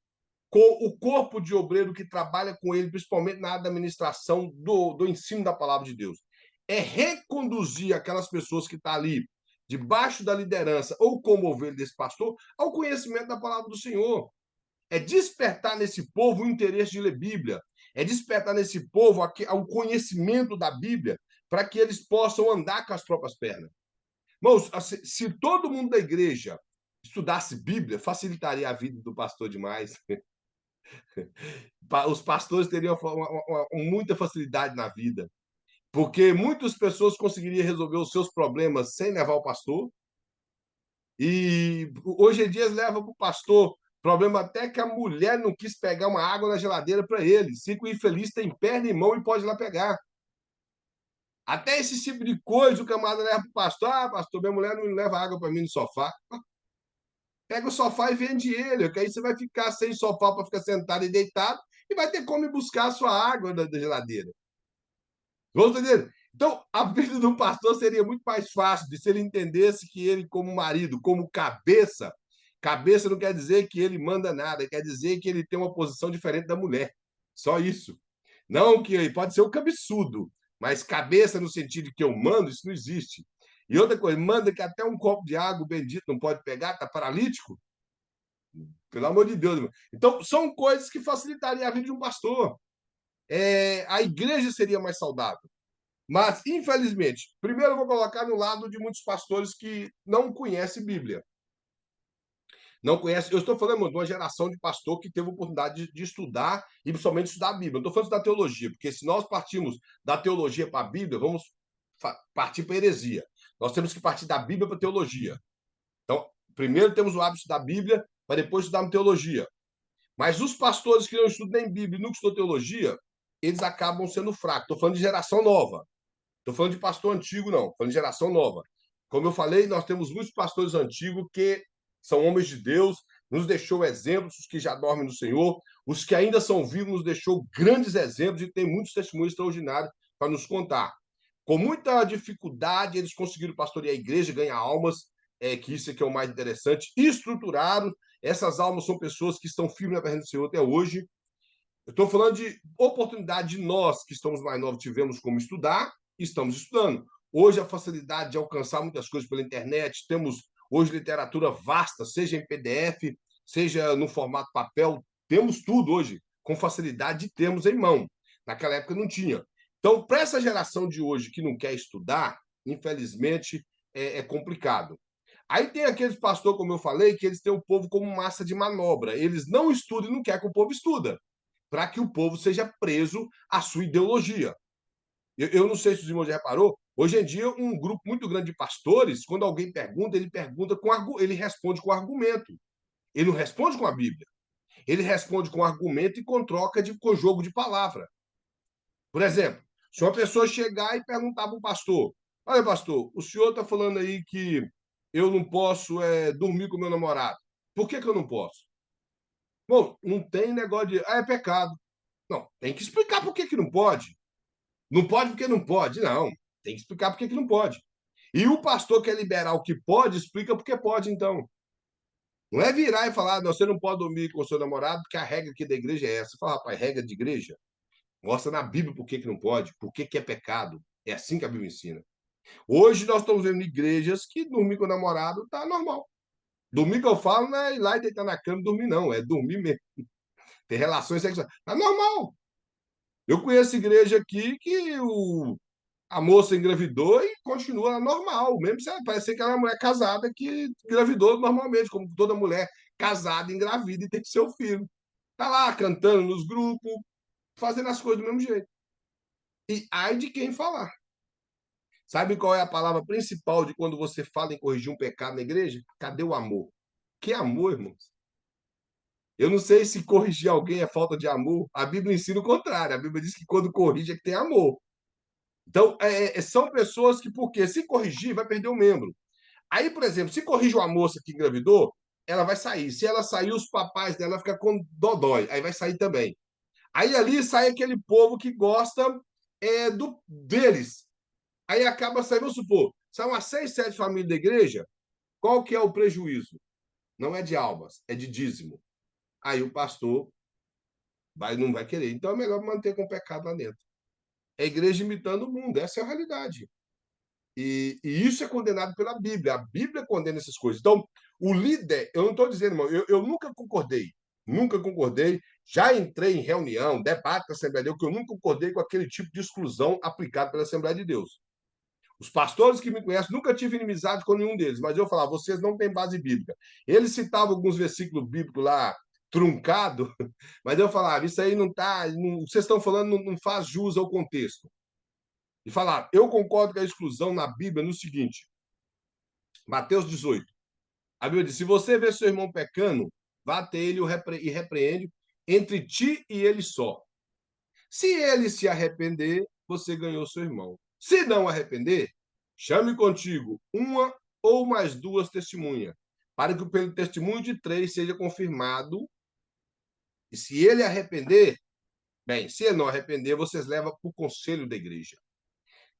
com o corpo de obreiro que trabalha com ele, principalmente na administração do ensino da palavra de Deus. É reconduzir aquelas pessoas que estão ali, debaixo da liderança ou como ovelha desse pastor, ao conhecimento da palavra do Senhor. É despertar nesse povo o interesse de ler Bíblia. É despertar nesse povo o conhecimento da Bíblia para que eles possam andar com as próprias pernas. Irmãos, se todo mundo da igreja estudasse Bíblia, facilitaria a vida do pastor demais. Os pastores teriam muita facilidade na vida, porque muitas pessoas conseguiriam resolver os seus problemas sem levar o pastor, e hoje em dia leva para o pastor problema até que a mulher não quis pegar uma água na geladeira para ele. Se o infeliz tem perna e mão e pode ir lá pegar. Até esse tipo de coisa o camarada leva para o pastor. Ah, pastor, minha mulher não leva água para mim no sofá. Pega o sofá e vende ele, que aí você vai ficar sem sofá para ficar sentado e deitado e vai ter como ir buscar a sua água da geladeira. Vamos entender? Então, a vida do pastor seria muito mais fácil se ele entendesse que ele, como marido, como cabeça, cabeça não quer dizer que ele manda nada, quer dizer que ele tem uma posição diferente da mulher. Só isso. Não que pode ser o cabeçudo, mas cabeça no sentido de que eu mando, isso não existe. E outra coisa, manda que até um copo de água bendito não pode pegar, está paralítico. Pelo amor de Deus, irmão. Então, são coisas que facilitariam a vida de um pastor. A igreja seria mais saudável. Mas, infelizmente, primeiro eu vou colocar no lado de muitos pastores que não conhecem Bíblia. Não conhecem. Eu estou falando de uma geração de pastor que teve a oportunidade de estudar e principalmente estudar a Bíblia. Não estou falando da teologia, porque se nós partimos da teologia para a Bíblia, vamos partir para a heresia. Nós temos que partir da Bíblia para a teologia. Então, primeiro temos o hábito da Bíblia, para depois estudar teologia. Mas os pastores que não estudam nem Bíblia e nunca estudam teologia, eles acabam sendo fracos. Estou falando de geração nova. Estou falando de pastor antigo, não. Estou falando de geração nova. Como eu falei, nós temos muitos pastores antigos que são homens de Deus, nos deixou exemplos, os que já dormem no Senhor, os que ainda são vivos nos deixou grandes exemplos e tem muitos testemunhos extraordinários para nos contar. Com muita dificuldade, eles conseguiram pastorear a igreja, ganhar almas, que isso aqui é o mais interessante, e estruturaram. Essas almas são pessoas que estão firmes na presença do Senhor até hoje. Eu estou falando de oportunidade de nós, que estamos mais novos, tivemos como estudar e estamos estudando. Hoje, a facilidade de alcançar muitas coisas pela internet, temos hoje literatura vasta, seja em PDF, seja no formato papel, temos tudo hoje, com facilidade de termos em mão. Naquela época não tinha. Então, para essa geração de hoje que não quer estudar, infelizmente, é complicado. Aí tem aqueles pastores, como eu falei, que eles têm o povo como massa de manobra. Eles não estudam e não querem que o povo estuda, para que o povo seja preso à sua ideologia. Eu não sei se os irmãos já reparou, hoje em dia, um grupo muito grande de pastores, quando alguém pergunta, ele responde com argumento. Ele não responde com a Bíblia. Ele responde com argumento e com jogo de palavra. Por exemplo, se uma pessoa chegar e perguntar para o pastor: olha, pastor, o senhor está falando aí que eu não posso dormir com meu namorado. Por que eu não posso? Bom, não tem negócio de. Ah, é pecado. Não, tem que explicar por que não pode. Não pode porque não pode. Não, tem que explicar por que não pode. E o pastor quer liberar o que pode, explica porque pode, então. Não é virar e falar, não, você não pode dormir com o seu namorado, porque a regra aqui da igreja é essa. Fala, rapaz, regra de igreja? Mostra na Bíblia por que não pode, por que é pecado. É assim que a Bíblia ensina. Hoje nós estamos vendo igrejas que dormir com o namorado tá normal. Dormir que eu falo não é ir lá e deitar na cama e dormir, não. É dormir mesmo. Ter relações sexuais. Tá normal. Eu conheço igreja aqui que a moça engravidou e continua normal, mesmo se parece que ela é uma mulher casada que engravidou normalmente, como toda mulher casada, engravida e tem seu filho. Tá lá cantando nos grupos, fazendo as coisas do mesmo jeito. E ai de quem falar. Sabe qual é a palavra principal de quando você fala em corrigir um pecado na igreja? Cadê o amor? Que amor, irmãos? Eu não sei se corrigir alguém é falta de amor. A Bíblia ensina o contrário. A Bíblia diz que quando corrige é que tem amor. Então, são pessoas que, porque se corrigir, vai perder o membro. Aí, por exemplo, se corrige uma moça que engravidou, ela vai sair. Se ela sair, os papais dela ficam com dodói. Aí vai sair também. Aí ali sai aquele povo que gosta deles. Aí acaba saindo, vamos supor, são umas 6, 7 famílias da igreja, qual que é o prejuízo? Não é de almas, é de dízimo. Aí o pastor não vai querer. Então é melhor manter com o pecado lá dentro. É a igreja imitando o mundo, essa é a realidade. E isso é condenado pela Bíblia. A Bíblia condena essas coisas. Então, o líder, eu não estou dizendo, irmão, eu nunca concordei. Nunca concordei. Já entrei em reunião, debate da Assembleia de Deus, que eu nunca concordei com aquele tipo de exclusão aplicado pela Assembleia de Deus. Os pastores que me conhecem, nunca tive inimizade com nenhum deles, mas eu falava, vocês não têm base bíblica. Eles citavam alguns versículos bíblicos lá, truncado, mas eu falava, isso aí não está, vocês estão falando, não faz jus ao contexto. E falava, eu concordo com a exclusão na Bíblia no seguinte, Mateus 18, a Bíblia diz, se você vê seu irmão pecando, vá até ele e repreende entre ti e ele só. Se ele se arrepender, você ganhou seu irmão. Se não arrepender, chame contigo uma ou mais duas testemunhas, para que pelo testemunho de 3 seja confirmado. E se ele arrepender, bem, se ele não arrepender, vocês levam para o conselho da igreja.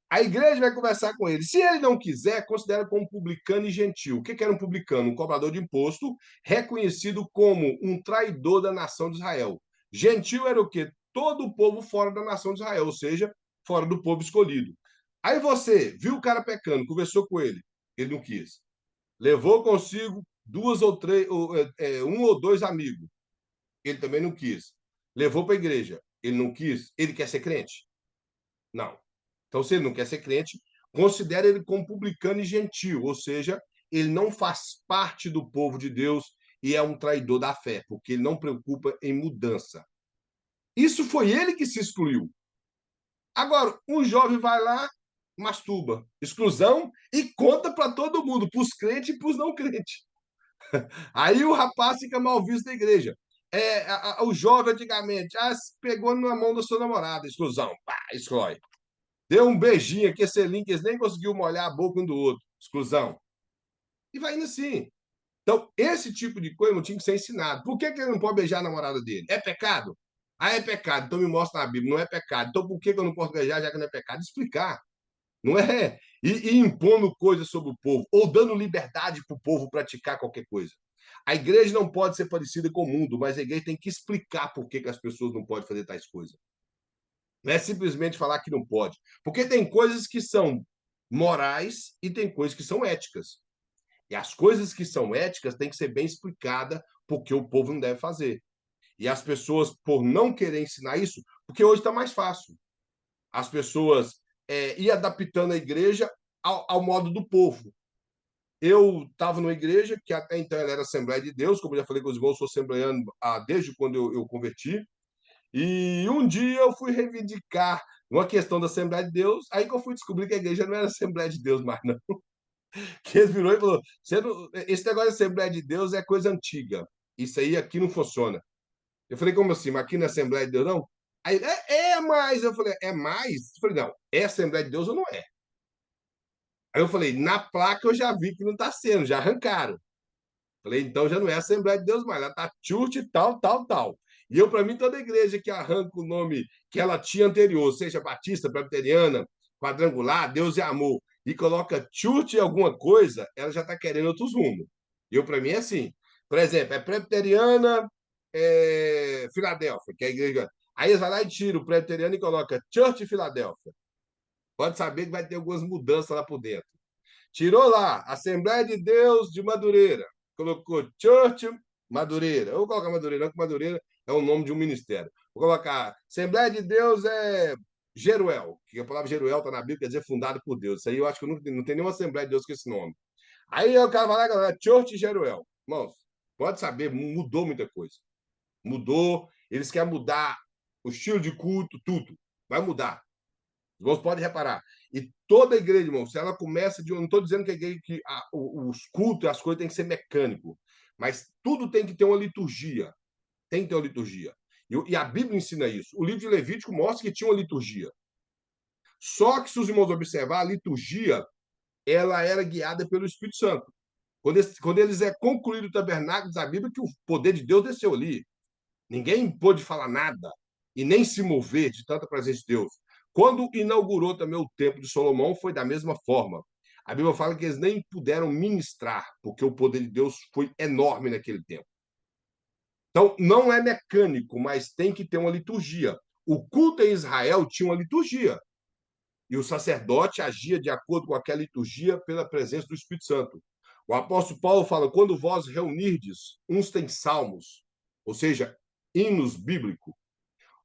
A igreja vai conversar com ele. Se ele não quiser, considera como publicano e gentil. O que era um publicano? Um cobrador de imposto, reconhecido como um traidor da nação de Israel. Gentil era o quê? Todo o povo fora da nação de Israel, ou seja, fora do povo escolhido. Aí você viu o cara pecando, conversou com ele, ele não quis. Levou consigo 2 ou 3, um ou dois amigos, ele também não quis. Levou para a igreja, ele não quis. Ele quer ser crente? Não. Então, se ele não quer ser crente, considera ele como publicano e gentil, ou seja, ele não faz parte do povo de Deus e é um traidor da fé, porque ele não preocupa em mudança. Isso foi ele que se excluiu. Agora, um jovem vai lá, masturba, exclusão, e conta para todo mundo, para os crentes e para os não crentes. Aí o rapaz fica mal visto da igreja. O jovem antigamente, pegou na mão da sua namorada, exclusão, pá, exclui. Deu um beijinho aqui, esse link, eles nem conseguiu molhar a boca um do outro. Exclusão. E vai indo assim. Então, esse tipo de coisa não tinha que ser ensinado. Por que, que ele não pode beijar a namorada dele? É pecado? Ah, é pecado. Então me mostra na Bíblia. Não é pecado. Então por que, que eu não posso beijar já que não é pecado? Explicar. Não é e impondo coisas sobre o povo ou dando liberdade para o povo praticar qualquer coisa. A igreja não pode ser parecida com o mundo, mas a igreja tem que explicar por que, que as pessoas não podem fazer tais coisas. Não é simplesmente falar que não pode. Porque tem coisas que são morais e tem coisas que são éticas. E as coisas que são éticas têm que ser bem explicadas porque o povo não deve fazer. E as pessoas, por não querer ensinar isso, porque hoje está mais fácil. As pessoas ir adaptando a igreja ao modo do povo. Eu estava numa igreja que até então ela era Assembleia de Deus, como eu já falei com os irmãos, sou assembleano desde quando eu converti. E um dia eu fui reivindicar uma questão da Assembleia de Deus, aí que eu fui descobrir que a igreja não era Assembleia de Deus mais, não. Que ele virou e falou: esse negócio de Assembleia de Deus é coisa antiga. Isso aí aqui não funciona. Eu falei, como assim? Mas aqui na Assembleia de Deus não? Aí, é mais. Eu falei, é mais? Eu falei, não, é Assembleia de Deus ou não é? Aí eu falei, na placa eu já vi que não está sendo, já arrancaram. Falei, então já não é Assembleia de Deus mais, ela tá church, tal, tal, tal. E eu, para mim, toda igreja que arranca o nome que ela tinha anterior, seja batista, presbiteriana, quadrangular, Deus é amor, e coloca church em alguma coisa, ela já está querendo outros rumos. E eu, para mim, é assim. Por exemplo, é presbiteriana, Filadélfia, que é a igreja. Aí eles vão lá e tiram o presbiteriano e coloca Church Filadélfia. Pode saber que vai ter algumas mudanças lá por dentro. Tirou lá, Assembleia de Deus de Madureira. Colocou Church Madureira. Eu vou colocar Madureira, não, que Madureira é o nome de um ministério. Vou colocar Assembleia de Deus Jeruel, que a palavra Jeruel está na Bíblia, quer dizer fundado por Deus. Isso aí eu acho que não tem nenhuma Assembleia de Deus com esse nome. Aí o cara vai lá, galera, Church Jeruel. Irmãos, pode saber, mudou muita coisa. Mudou, eles querem mudar o estilo de culto, tudo. Vai mudar. Os irmãos podem reparar. E toda igreja, irmão, se ela começa de. Eu não estou dizendo que a igreja, os cultos, as coisas têm que ser mecânico, mas tudo tem que ter uma liturgia. Tem que ter uma liturgia. E a Bíblia ensina isso. O livro de Levítico mostra que tinha uma liturgia. Só que, se os irmãos observar, a liturgia ela era guiada pelo Espírito Santo. Quando eles é concluído o tabernáculo, diz a Bíblia que o poder de Deus desceu ali. Ninguém pôde falar nada e nem se mover de tanta presença de Deus. Quando inaugurou também o templo de Salomão, foi da mesma forma. A Bíblia fala que eles nem puderam ministrar, porque o poder de Deus foi enorme naquele tempo. Então, não é mecânico, mas tem que ter uma liturgia. O culto em Israel tinha uma liturgia. E o sacerdote agia de acordo com aquela liturgia pela presença do Espírito Santo. O apóstolo Paulo fala: quando vós reunirdes, uns têm salmos, ou seja, hinos bíblicos,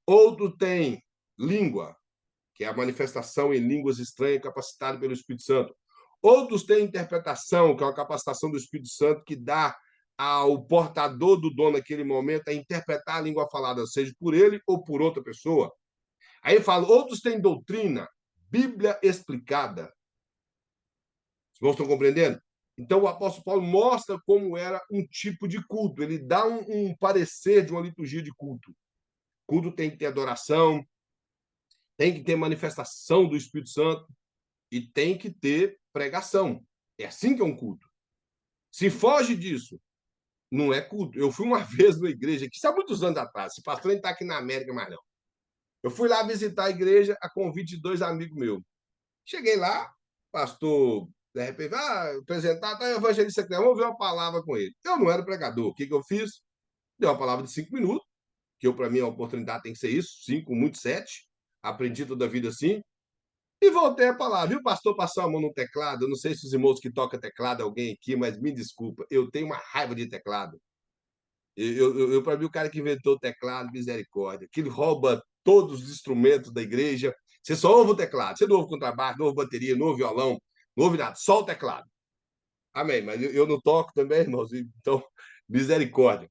outro tem língua, que é a manifestação em línguas estranhas capacitada pelo Espírito Santo. Outros têm interpretação, que é a capacitação do Espírito Santo que dá ao portador do dom naquele momento a interpretar a língua falada, seja por ele ou por outra pessoa. Aí fala, outros têm doutrina, Bíblia explicada. Os irmãos estão compreendendo? Então, o apóstolo Paulo mostra como era um tipo de culto. Ele dá um parecer de uma liturgia de culto. Culto tem que ter adoração, tem que ter manifestação do Espírito Santo e tem que ter pregação. É assim que é um culto. Se foge disso, não é culto. Eu fui uma vez numa igreja, que isso há muitos anos atrás, esse pastor não está aqui na América mais não. Eu fui lá visitar a igreja a convite de 2 amigos meus. Cheguei lá, pastor, de repente, apresentar, tá, evangelista, vamos ver uma palavra com ele. Eu não era pregador. O que, que eu fiz? Dei uma palavra de 5 minutos, que para mim a oportunidade tem que ser isso, 5, muito 7. Aprendi toda a vida assim. E voltei a palavra. Viu, pastor, passou a mão no teclado? Eu não sei se os irmãos que tocam teclado, alguém aqui, mas me desculpa, eu tenho uma raiva de teclado. Para mim, o cara que inventou o teclado, misericórdia, que ele rouba todos os instrumentos da igreja. Você só ouve o teclado, você não ouve contrabaixo, não ouve bateria, não ouve violão, não ouve nada, só o teclado. Amém, mas eu não toco também, irmãos, então, misericórdia.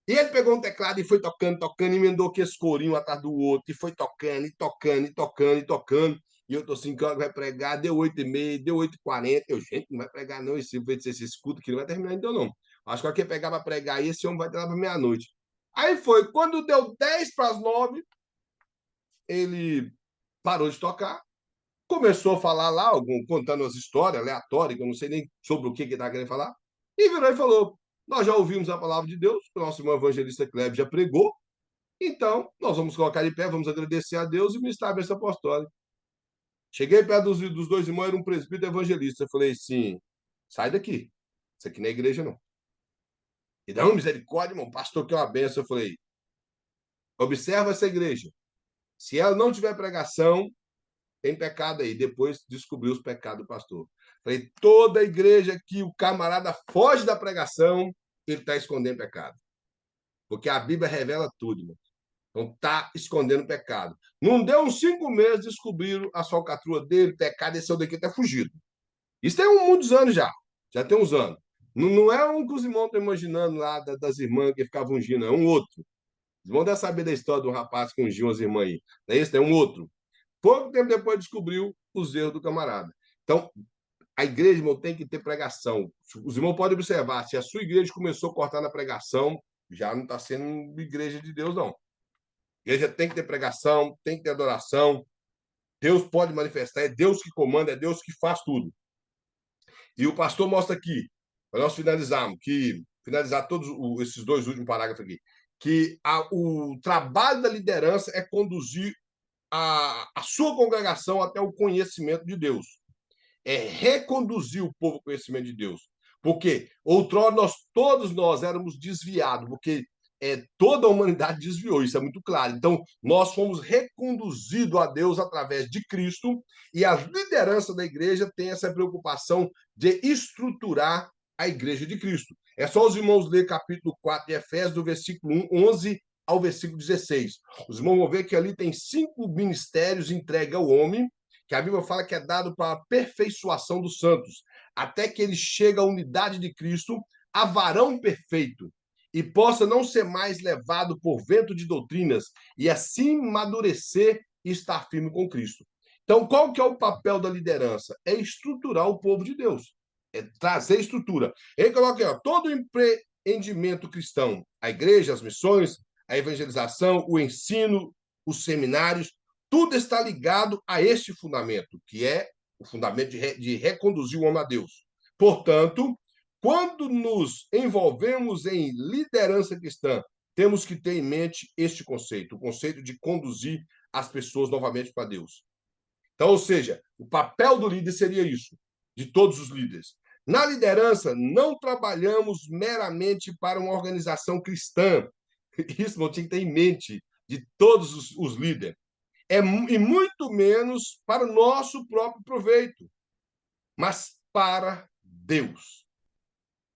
E ele pegou um teclado e foi tocando, tocando, e emendou aqui esse corinho atrás do outro, e foi tocando, e tocando, e tocando, e tocando. E eu tô assim, que hora vai pregar? Deu 8h30, deu 8h40. Eu, gente, não vai pregar não, esse escuta que não vai terminar então não. Acho que alguém pegar para pregar aí, esse homem vai ter lá para meia-noite. Aí foi, quando deu 10 para as 9, ele parou de tocar, começou a falar lá, contando as histórias aleatórias, que eu não sei nem sobre o que ele está querendo falar, e virou e falou: nós já ouvimos a palavra de Deus, o nosso irmão evangelista Cleber já pregou, então nós vamos colocar de pé, vamos agradecer a Deus e ministrar a bênção apostólica. Cheguei perto dos dois irmãos, era um presbítero evangelista. Eu falei assim: sai daqui, isso aqui não é igreja, não. E dá uma misericórdia, irmão, pastor, que é uma benção. Eu falei: observa essa igreja. Se ela não tiver pregação, tem pecado aí. Depois descobriu os pecados do pastor. Falei: toda igreja que o camarada foge da pregação, ele está escondendo pecado. Porque a Bíblia revela tudo, irmão. Então está escondendo pecado. Não deu uns 5 meses, descobriram a falcatrua dele, pecado, esse daqui até fugido. Isso tem muitos anos já. Já tem uns anos. Não é um que os irmãos estão imaginando lá das irmãs que ficavam ungindo, é um outro. Os irmãos devem saber da história do rapaz que ungiu as irmãs aí. Não é isso? É um outro. Pouco tempo depois descobriu os erros do camarada. Então, a igreja, irmão, tem que ter pregação. Os irmãos podem observar, se a sua igreja começou a cortar na pregação, já não está sendo igreja de Deus, não. A igreja tem que ter pregação, tem que ter adoração. Deus pode manifestar, é Deus que comanda, é Deus que faz tudo. E o pastor mostra aqui, para nós finalizarmos, finalizar todos esses 2 últimos parágrafos aqui, que o trabalho da liderança é conduzir a sua congregação até o conhecimento de Deus. É reconduzir o povo ao conhecimento de Deus. Porque outrora todos nós éramos desviados, porque toda a humanidade desviou, isso é muito claro. Então, nós fomos reconduzidos a Deus através de Cristo, e a liderança da igreja tem essa preocupação de estruturar a igreja de Cristo. É só os irmãos ler capítulo 4 de Efésios, do versículo 11 ao versículo 16. Os irmãos vão ver que ali tem 5 ministérios entregues ao homem, que a Bíblia fala que é dado para a aperfeiçoação dos santos, até que ele chegue à unidade de Cristo, a varão perfeito, e possa não ser mais levado por vento de doutrinas, e assim amadurecer e estar firme com Cristo. Então, qual que é o papel da liderança? É estruturar o povo de Deus, é trazer estrutura. Ele coloca aqui, ó, todo empreendimento cristão, a igreja, as missões, a evangelização, o ensino, os seminários, tudo está ligado a este fundamento, que é o fundamento de reconduzir o homem a Deus. Portanto, quando nos envolvemos em liderança cristã, temos que ter em mente este conceito, o conceito de conduzir as pessoas novamente para Deus. Então, ou seja, o papel do líder seria isso, de todos os líderes. Na liderança, não trabalhamos meramente para uma organização cristã. Isso não tinha que ter em mente de todos os líderes. E muito menos para o nosso próprio proveito, mas para Deus.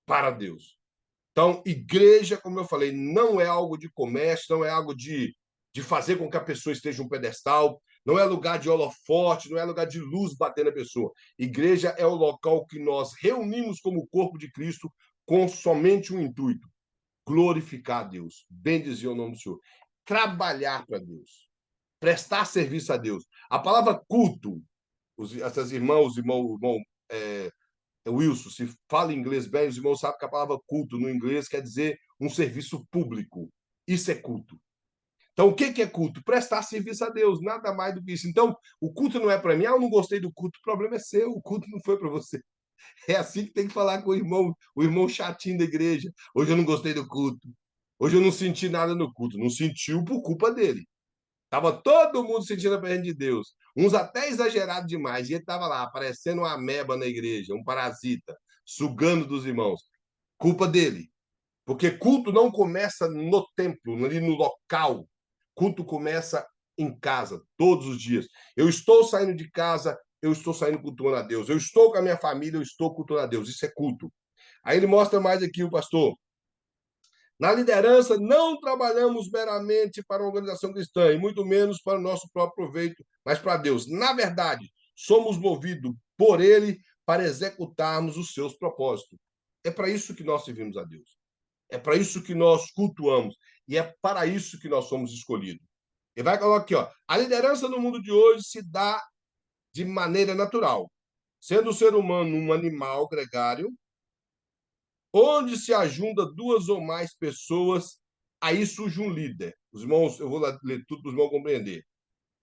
Para Deus. Então, igreja, como eu falei, não é algo de comércio, não é algo de fazer com que a pessoa esteja em um pedestal, não é lugar de holofote, não é lugar de luz bater na pessoa. Igreja é o local que nós reunimos como corpo de Cristo com somente um intuito: glorificar a Deus, bendizer o nome do Senhor, trabalhar para Deus, prestar serviço a Deus. A palavra culto, essas irmão, Wilson, se fala inglês bem, os irmãos sabem que a palavra culto no inglês quer dizer um serviço público. Isso é culto. Então, o que é culto? Prestar serviço a Deus, nada mais do que isso. Então, o culto não é para mim, eu não gostei do culto, o problema é seu, o culto não foi para você. É assim que tem que falar com o irmão chatinho da igreja. Hoje eu não gostei do culto. Hoje eu não senti nada no culto. Não sentiu por culpa dele. Tava todo mundo sentindo a presença de Deus. Uns até exagerados demais. E ele estava lá, parecendo uma ameba na igreja, um parasita, sugando dos irmãos. Culpa dele. Porque culto não começa no templo, ali no local. Culto começa em casa, todos os dias. Eu estou saindo de casa, eu estou saindo cultuando a Deus. Eu estou com a minha família, eu estou cultuando a Deus. Isso é culto. Aí ele mostra mais aqui, o pastor. Na liderança, não trabalhamos meramente para a organização cristã, e muito menos para o nosso próprio proveito, mas para Deus. Na verdade, somos movidos por Ele para executarmos os seus propósitos. É para isso que nós servimos a Deus. É para isso que nós cultuamos. E é para isso que nós somos escolhidos. Ele vai colocar aqui, ó. A liderança no mundo de hoje se dá de maneira natural. Sendo o ser humano um animal gregário, onde se ajunta duas ou mais pessoas, aí surge um líder. Os irmãos, eu vou ler tudo para os irmãos compreender.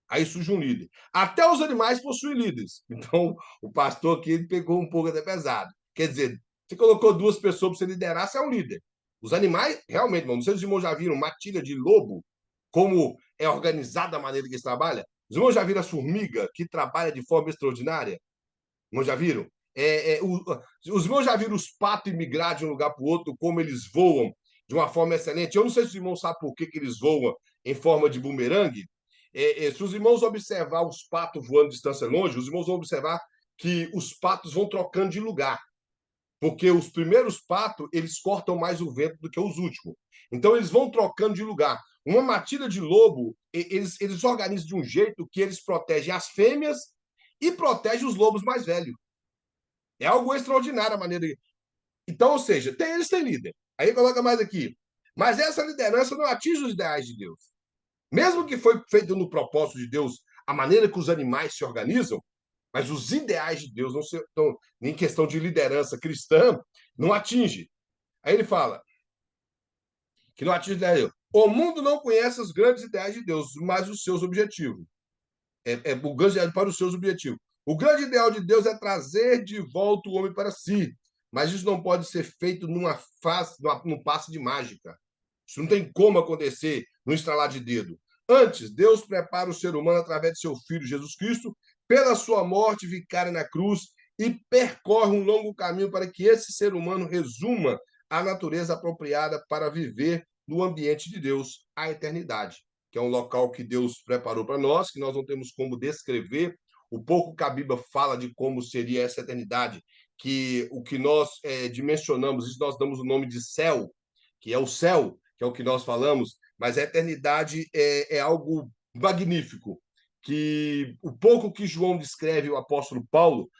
Aí surge um líder. Até os animais possuem líderes. Então, o pastor aqui ele pegou um pouco até pesado. Quer dizer, você colocou duas pessoas para você liderar, você é um líder. Os animais, realmente, irmão, não sei se os irmãos já viram matilha de lobo, como é organizada a maneira que eles trabalham. Os irmãos já viram a formiga, que trabalha de forma extraordinária? Não já viram? Os meus já viram os patos migrar de um lugar para o outro, como eles voam de uma forma excelente. Eu não sei se os irmãos sabem por que eles voam em forma de bumerangue. Se os irmãos observar os patos voando de distância longe, os irmãos vão observar que os patos vão trocando de lugar. Porque os primeiros patos, eles cortam mais o vento do que os últimos. Então, eles vão trocando de lugar. Uma matilha de lobo, eles organizam de um jeito que eles protegem as fêmeas e protegem os lobos mais velhos. É algo extraordinário a maneira. Então, ou seja, eles têm líder. Aí coloca mais aqui. Mas essa liderança não atinge os ideais de Deus. Mesmo que foi feito no propósito de Deus, a maneira que os animais se organizam, mas os ideais de Deus não se, então, em questão de liderança cristã, não atinge. Aí ele fala que não atinge os ideais de Deus. O mundo não conhece os grandes ideais de Deus, mas os seus objetivos. O grande ideal para os seus objetivos. O grande ideal de Deus é trazer de volta o homem para si, mas isso não pode ser feito num passe de mágica. Isso não tem como acontecer no estralar de dedo. Antes, Deus prepara o ser humano através de seu Filho Jesus Cristo, pela sua morte vicária na cruz, e percorre um longo caminho para que esse ser humano resuma a natureza apropriada para viver no ambiente de Deus, a eternidade, que é um local que Deus preparou para nós, que nós não temos como descrever. O pouco que a Bíblia fala de como seria essa eternidade, que o que nós dimensionamos, isso nós damos o nome de céu, que é o céu, que é o que nós falamos, mas a eternidade é algo magnífico, que o pouco que João descreve, o apóstolo Paulo,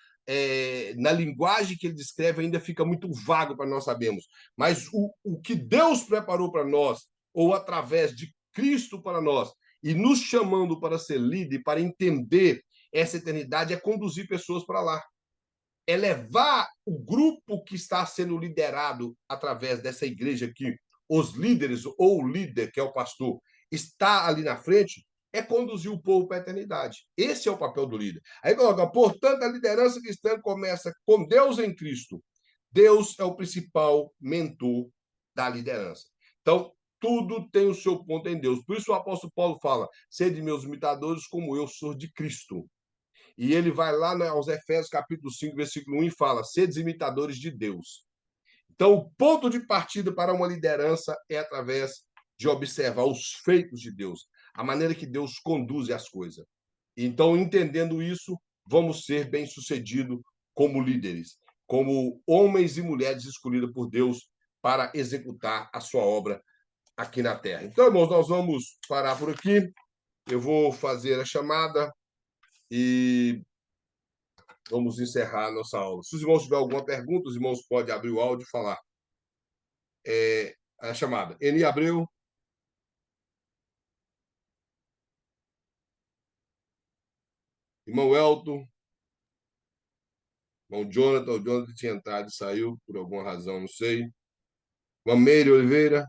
na linguagem que ele descreve ainda fica muito vago para nós sabermos. Mas o que Deus preparou para nós, ou através de Cristo para nós, e nos chamando para ser líder, para entender essa eternidade, é conduzir pessoas para lá. É levar o grupo que está sendo liderado através dessa igreja aqui, os líderes, ou o líder, que é o pastor, está ali na frente, é conduzir o povo para a eternidade. Esse é o papel do líder. Aí coloca, portanto, a liderança cristã começa com Deus em Cristo. Deus é o principal mentor da liderança. Então, tudo tem o seu ponto em Deus. Por isso o apóstolo Paulo fala, sede meus imitadores como eu sou de Cristo. E ele vai lá aos Efésios, capítulo 5, versículo 1, e fala, sede imitadores de Deus. Então, o ponto de partida para uma liderança é através de observar os feitos de Deus, a maneira que Deus conduz as coisas. Então, entendendo isso, vamos ser bem-sucedidos como líderes, como homens e mulheres escolhidos por Deus para executar a sua obra aqui na Terra. Então, irmãos, nós vamos parar por aqui. Eu vou fazer a chamada e vamos encerrar a nossa aula. Se os irmãos tiverem alguma pergunta, os irmãos podem abrir o áudio e falar. A chamada. Eni Abreu. Irmão Elton. Irmão Jonathan. O Jonathan tinha entrado e saiu por alguma razão, não sei. Irmã Meire Oliveira.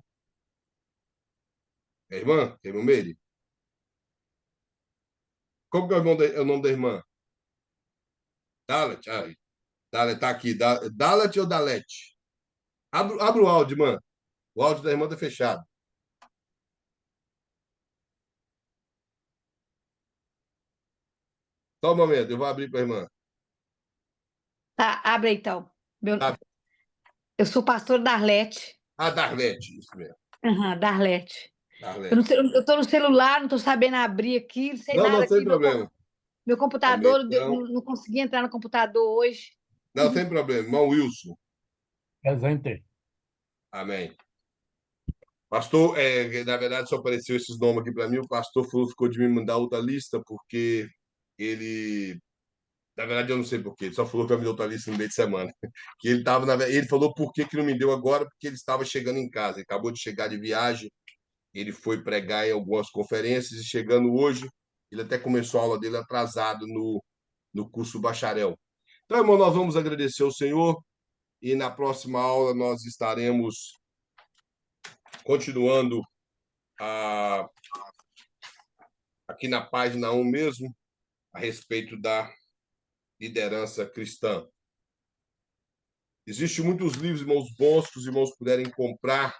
É irmã? É irmã Meire? Como que é o nome da irmã? Dalet. Ah, Dalet tá aqui. Dalet ou Dalet? Abre o áudio, irmã. O áudio da irmã está fechado. Só um momento, eu vou abrir para a irmã. Tá, abre aí, então. Tá. Eu sou pastor Darlete. Ah, Darlete, isso mesmo. Darlete. Darlete. Eu tô no celular, não tô sabendo abrir aqui, não sei Não, nada não tem aqui. problema. Meu Amém. computador, não consegui entrar no computador hoje. Não tem problema. Irmão Wilson. Presente. Amém. Pastor, na verdade, só apareceu esses nomes aqui para mim. O pastor ficou de me mandar outra lista, porque ele. Na verdade, eu não sei por quê. Ele só falou que vai me dar outra lista no meio de semana. Que ele estava. Ele falou por que não me deu agora, porque ele estava chegando em casa. Ele acabou de chegar de viagem. Ele foi pregar em algumas conferências e chegando hoje, ele até começou a aula dele atrasado no curso bacharel. Então, irmão, nós vamos agradecer ao Senhor e na próxima aula nós estaremos continuando aqui na página 1 mesmo, a respeito da liderança cristã. Existem muitos livros, irmãos, bons que os irmãos puderem comprar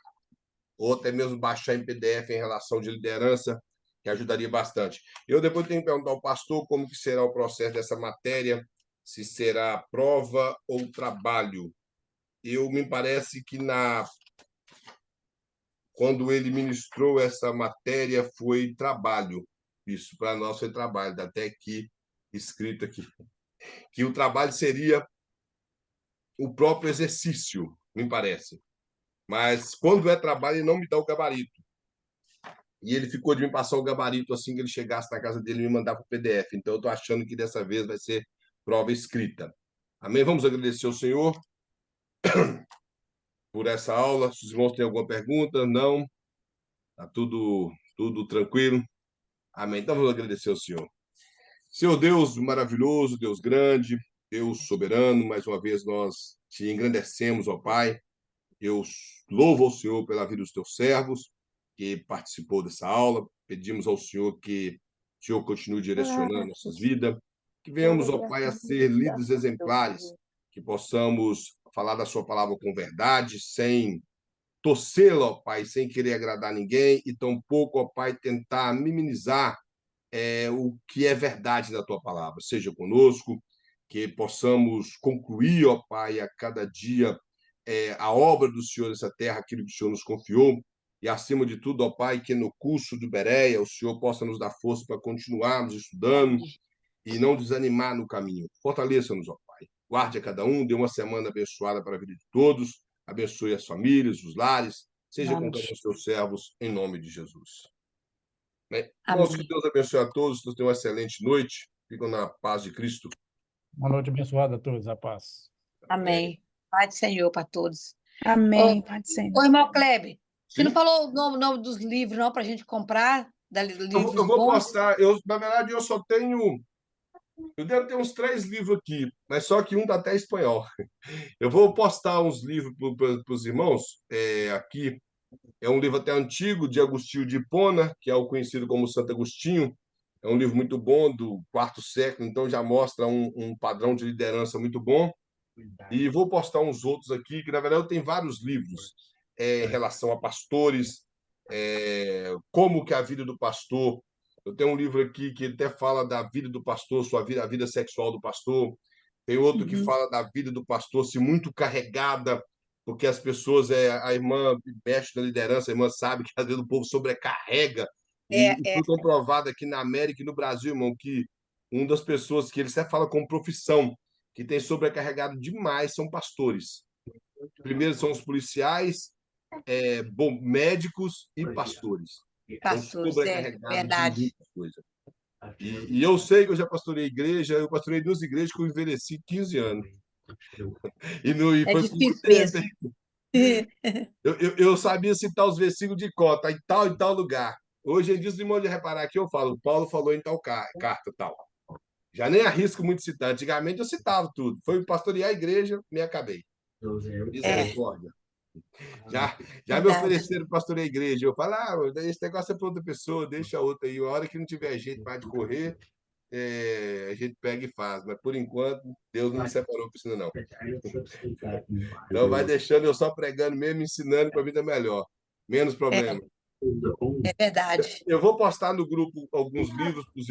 ou até mesmo baixar em PDF em relação de liderança, que ajudaria bastante. Eu depois tenho que perguntar ao pastor como que será o processo dessa matéria, se será prova ou trabalho. Me parece que quando ele ministrou essa matéria foi trabalho. Isso para nós foi trabalho, está até aqui escrito aqui, que o trabalho seria o próprio exercício, me parece. Mas quando é trabalho, ele não me dá o gabarito. E ele ficou de me passar o gabarito assim que ele chegasse na casa dele e me mandar para o PDF. Então, eu estou achando que dessa vez vai ser prova escrita. Amém? Vamos agradecer ao Senhor por essa aula. Se os irmãos têm alguma pergunta, não. Está tudo tranquilo. Amém. Então, vamos agradecer ao Senhor. Senhor Deus maravilhoso, Deus grande, Deus soberano, mais uma vez nós te engrandecemos, ó Pai. Eu louvo ao Senhor pela vida dos teus servos que participou dessa aula. Pedimos ao Senhor que o Senhor continue direcionando nossas vidas, que venhamos, ó Pai, a ser líderes exemplares, que possamos falar da sua palavra com verdade, sem torcê-la, ó Pai, sem querer agradar ninguém e tampouco, ó Pai, tentar minimizar o que é verdade da tua palavra. Seja conosco, que possamos concluir, ó Pai, a cada dia a obra do Senhor nessa terra, aquilo que o Senhor nos confiou, e acima de tudo, ó Pai, que no curso do Bereia o Senhor possa nos dar força para continuarmos estudando e não desanimar no caminho. Fortaleça-nos, ó Pai. Guarde a cada um, dê uma semana abençoada para a vida de todos, abençoe as famílias, os lares, seja com cada um dos seus servos, em nome de Jesus. Irmãos, que Deus abençoe a todos, todos tenham uma excelente noite, ficam na paz de Cristo. Uma noite abençoada a todos, a paz. Amém. Paz do Senhor para todos. Amém. Paz do Senhor. Ô, irmão Kleber, você não Sim? falou o nome dos livros, não, para a gente comprar? Livros Eu vou bons? postar, na verdade, eu só tenho. Eu devo ter uns 3 livros aqui, mas só que um está até em espanhol. Eu vou postar uns livros para os irmãos aqui É um livro até antigo, de Agostinho de Hipona, que é o conhecido como Santo Agostinho. É um livro muito bom, do quarto século, então já mostra um padrão de liderança muito bom. E vou postar uns outros aqui, que na verdade eu tenho vários livros em relação a pastores, como que é a vida do pastor. Eu tenho um livro aqui que até fala da vida do pastor, sua vida, a vida sexual do pastor. Tem outro que Uhum. fala da vida do pastor, se muito carregada, porque as pessoas, a irmã mexe na liderança, a irmã sabe que às vezes o povo sobrecarrega. E É, foi comprovado aqui na América e no Brasil, irmão, que uma das pessoas que ele sempre fala como profissão, que tem sobrecarregado demais, são pastores. Primeiro são os policiais, médicos e pastores. Estão pastores, sobrecarregados de verdade. muita coisa. E eu sei que eu já pastorei igreja, eu pastorei 2 igrejas que eu envelheci 15 anos. E É foi por muito difícil tempo, mesmo. hein? Eu sabia citar os versículos de cota, em tal lugar. Hoje em dia, os irmãos de reparar aqui, eu falo, Paulo falou em tal carta, tal. Já nem arrisco muito citar. Antigamente eu citava tudo. Foi pastorear a igreja, me acabei. É, Misericórdia. Já, já me verdade. ofereceram pastorear a igreja. Eu falo, esse negócio é para outra pessoa, deixa a outra aí. A hora que não tiver jeito mais de correr, a gente pega e faz. Mas por enquanto, Deus não me separou para isso, não. Então vai deixando eu só pregando mesmo, ensinando para a vida melhor. Menos É, problema. é verdade. Eu vou postar no grupo alguns livros para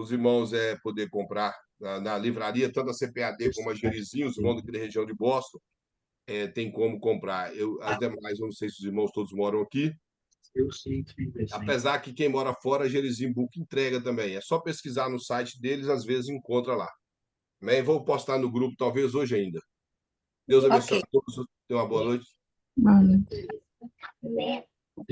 os irmãos poder comprar na livraria, tanto a CPAD como a Jerizinho, os irmãos daquela região de Boston, tem como comprar. As demais, eu não sei se os irmãos todos moram aqui, apesar que quem mora fora, a Jerizinho Book entrega também. É só pesquisar no site deles, às vezes encontra lá. Também vou postar no grupo, talvez hoje ainda. Deus abençoe Ok. a todos. Tenham uma boa noite.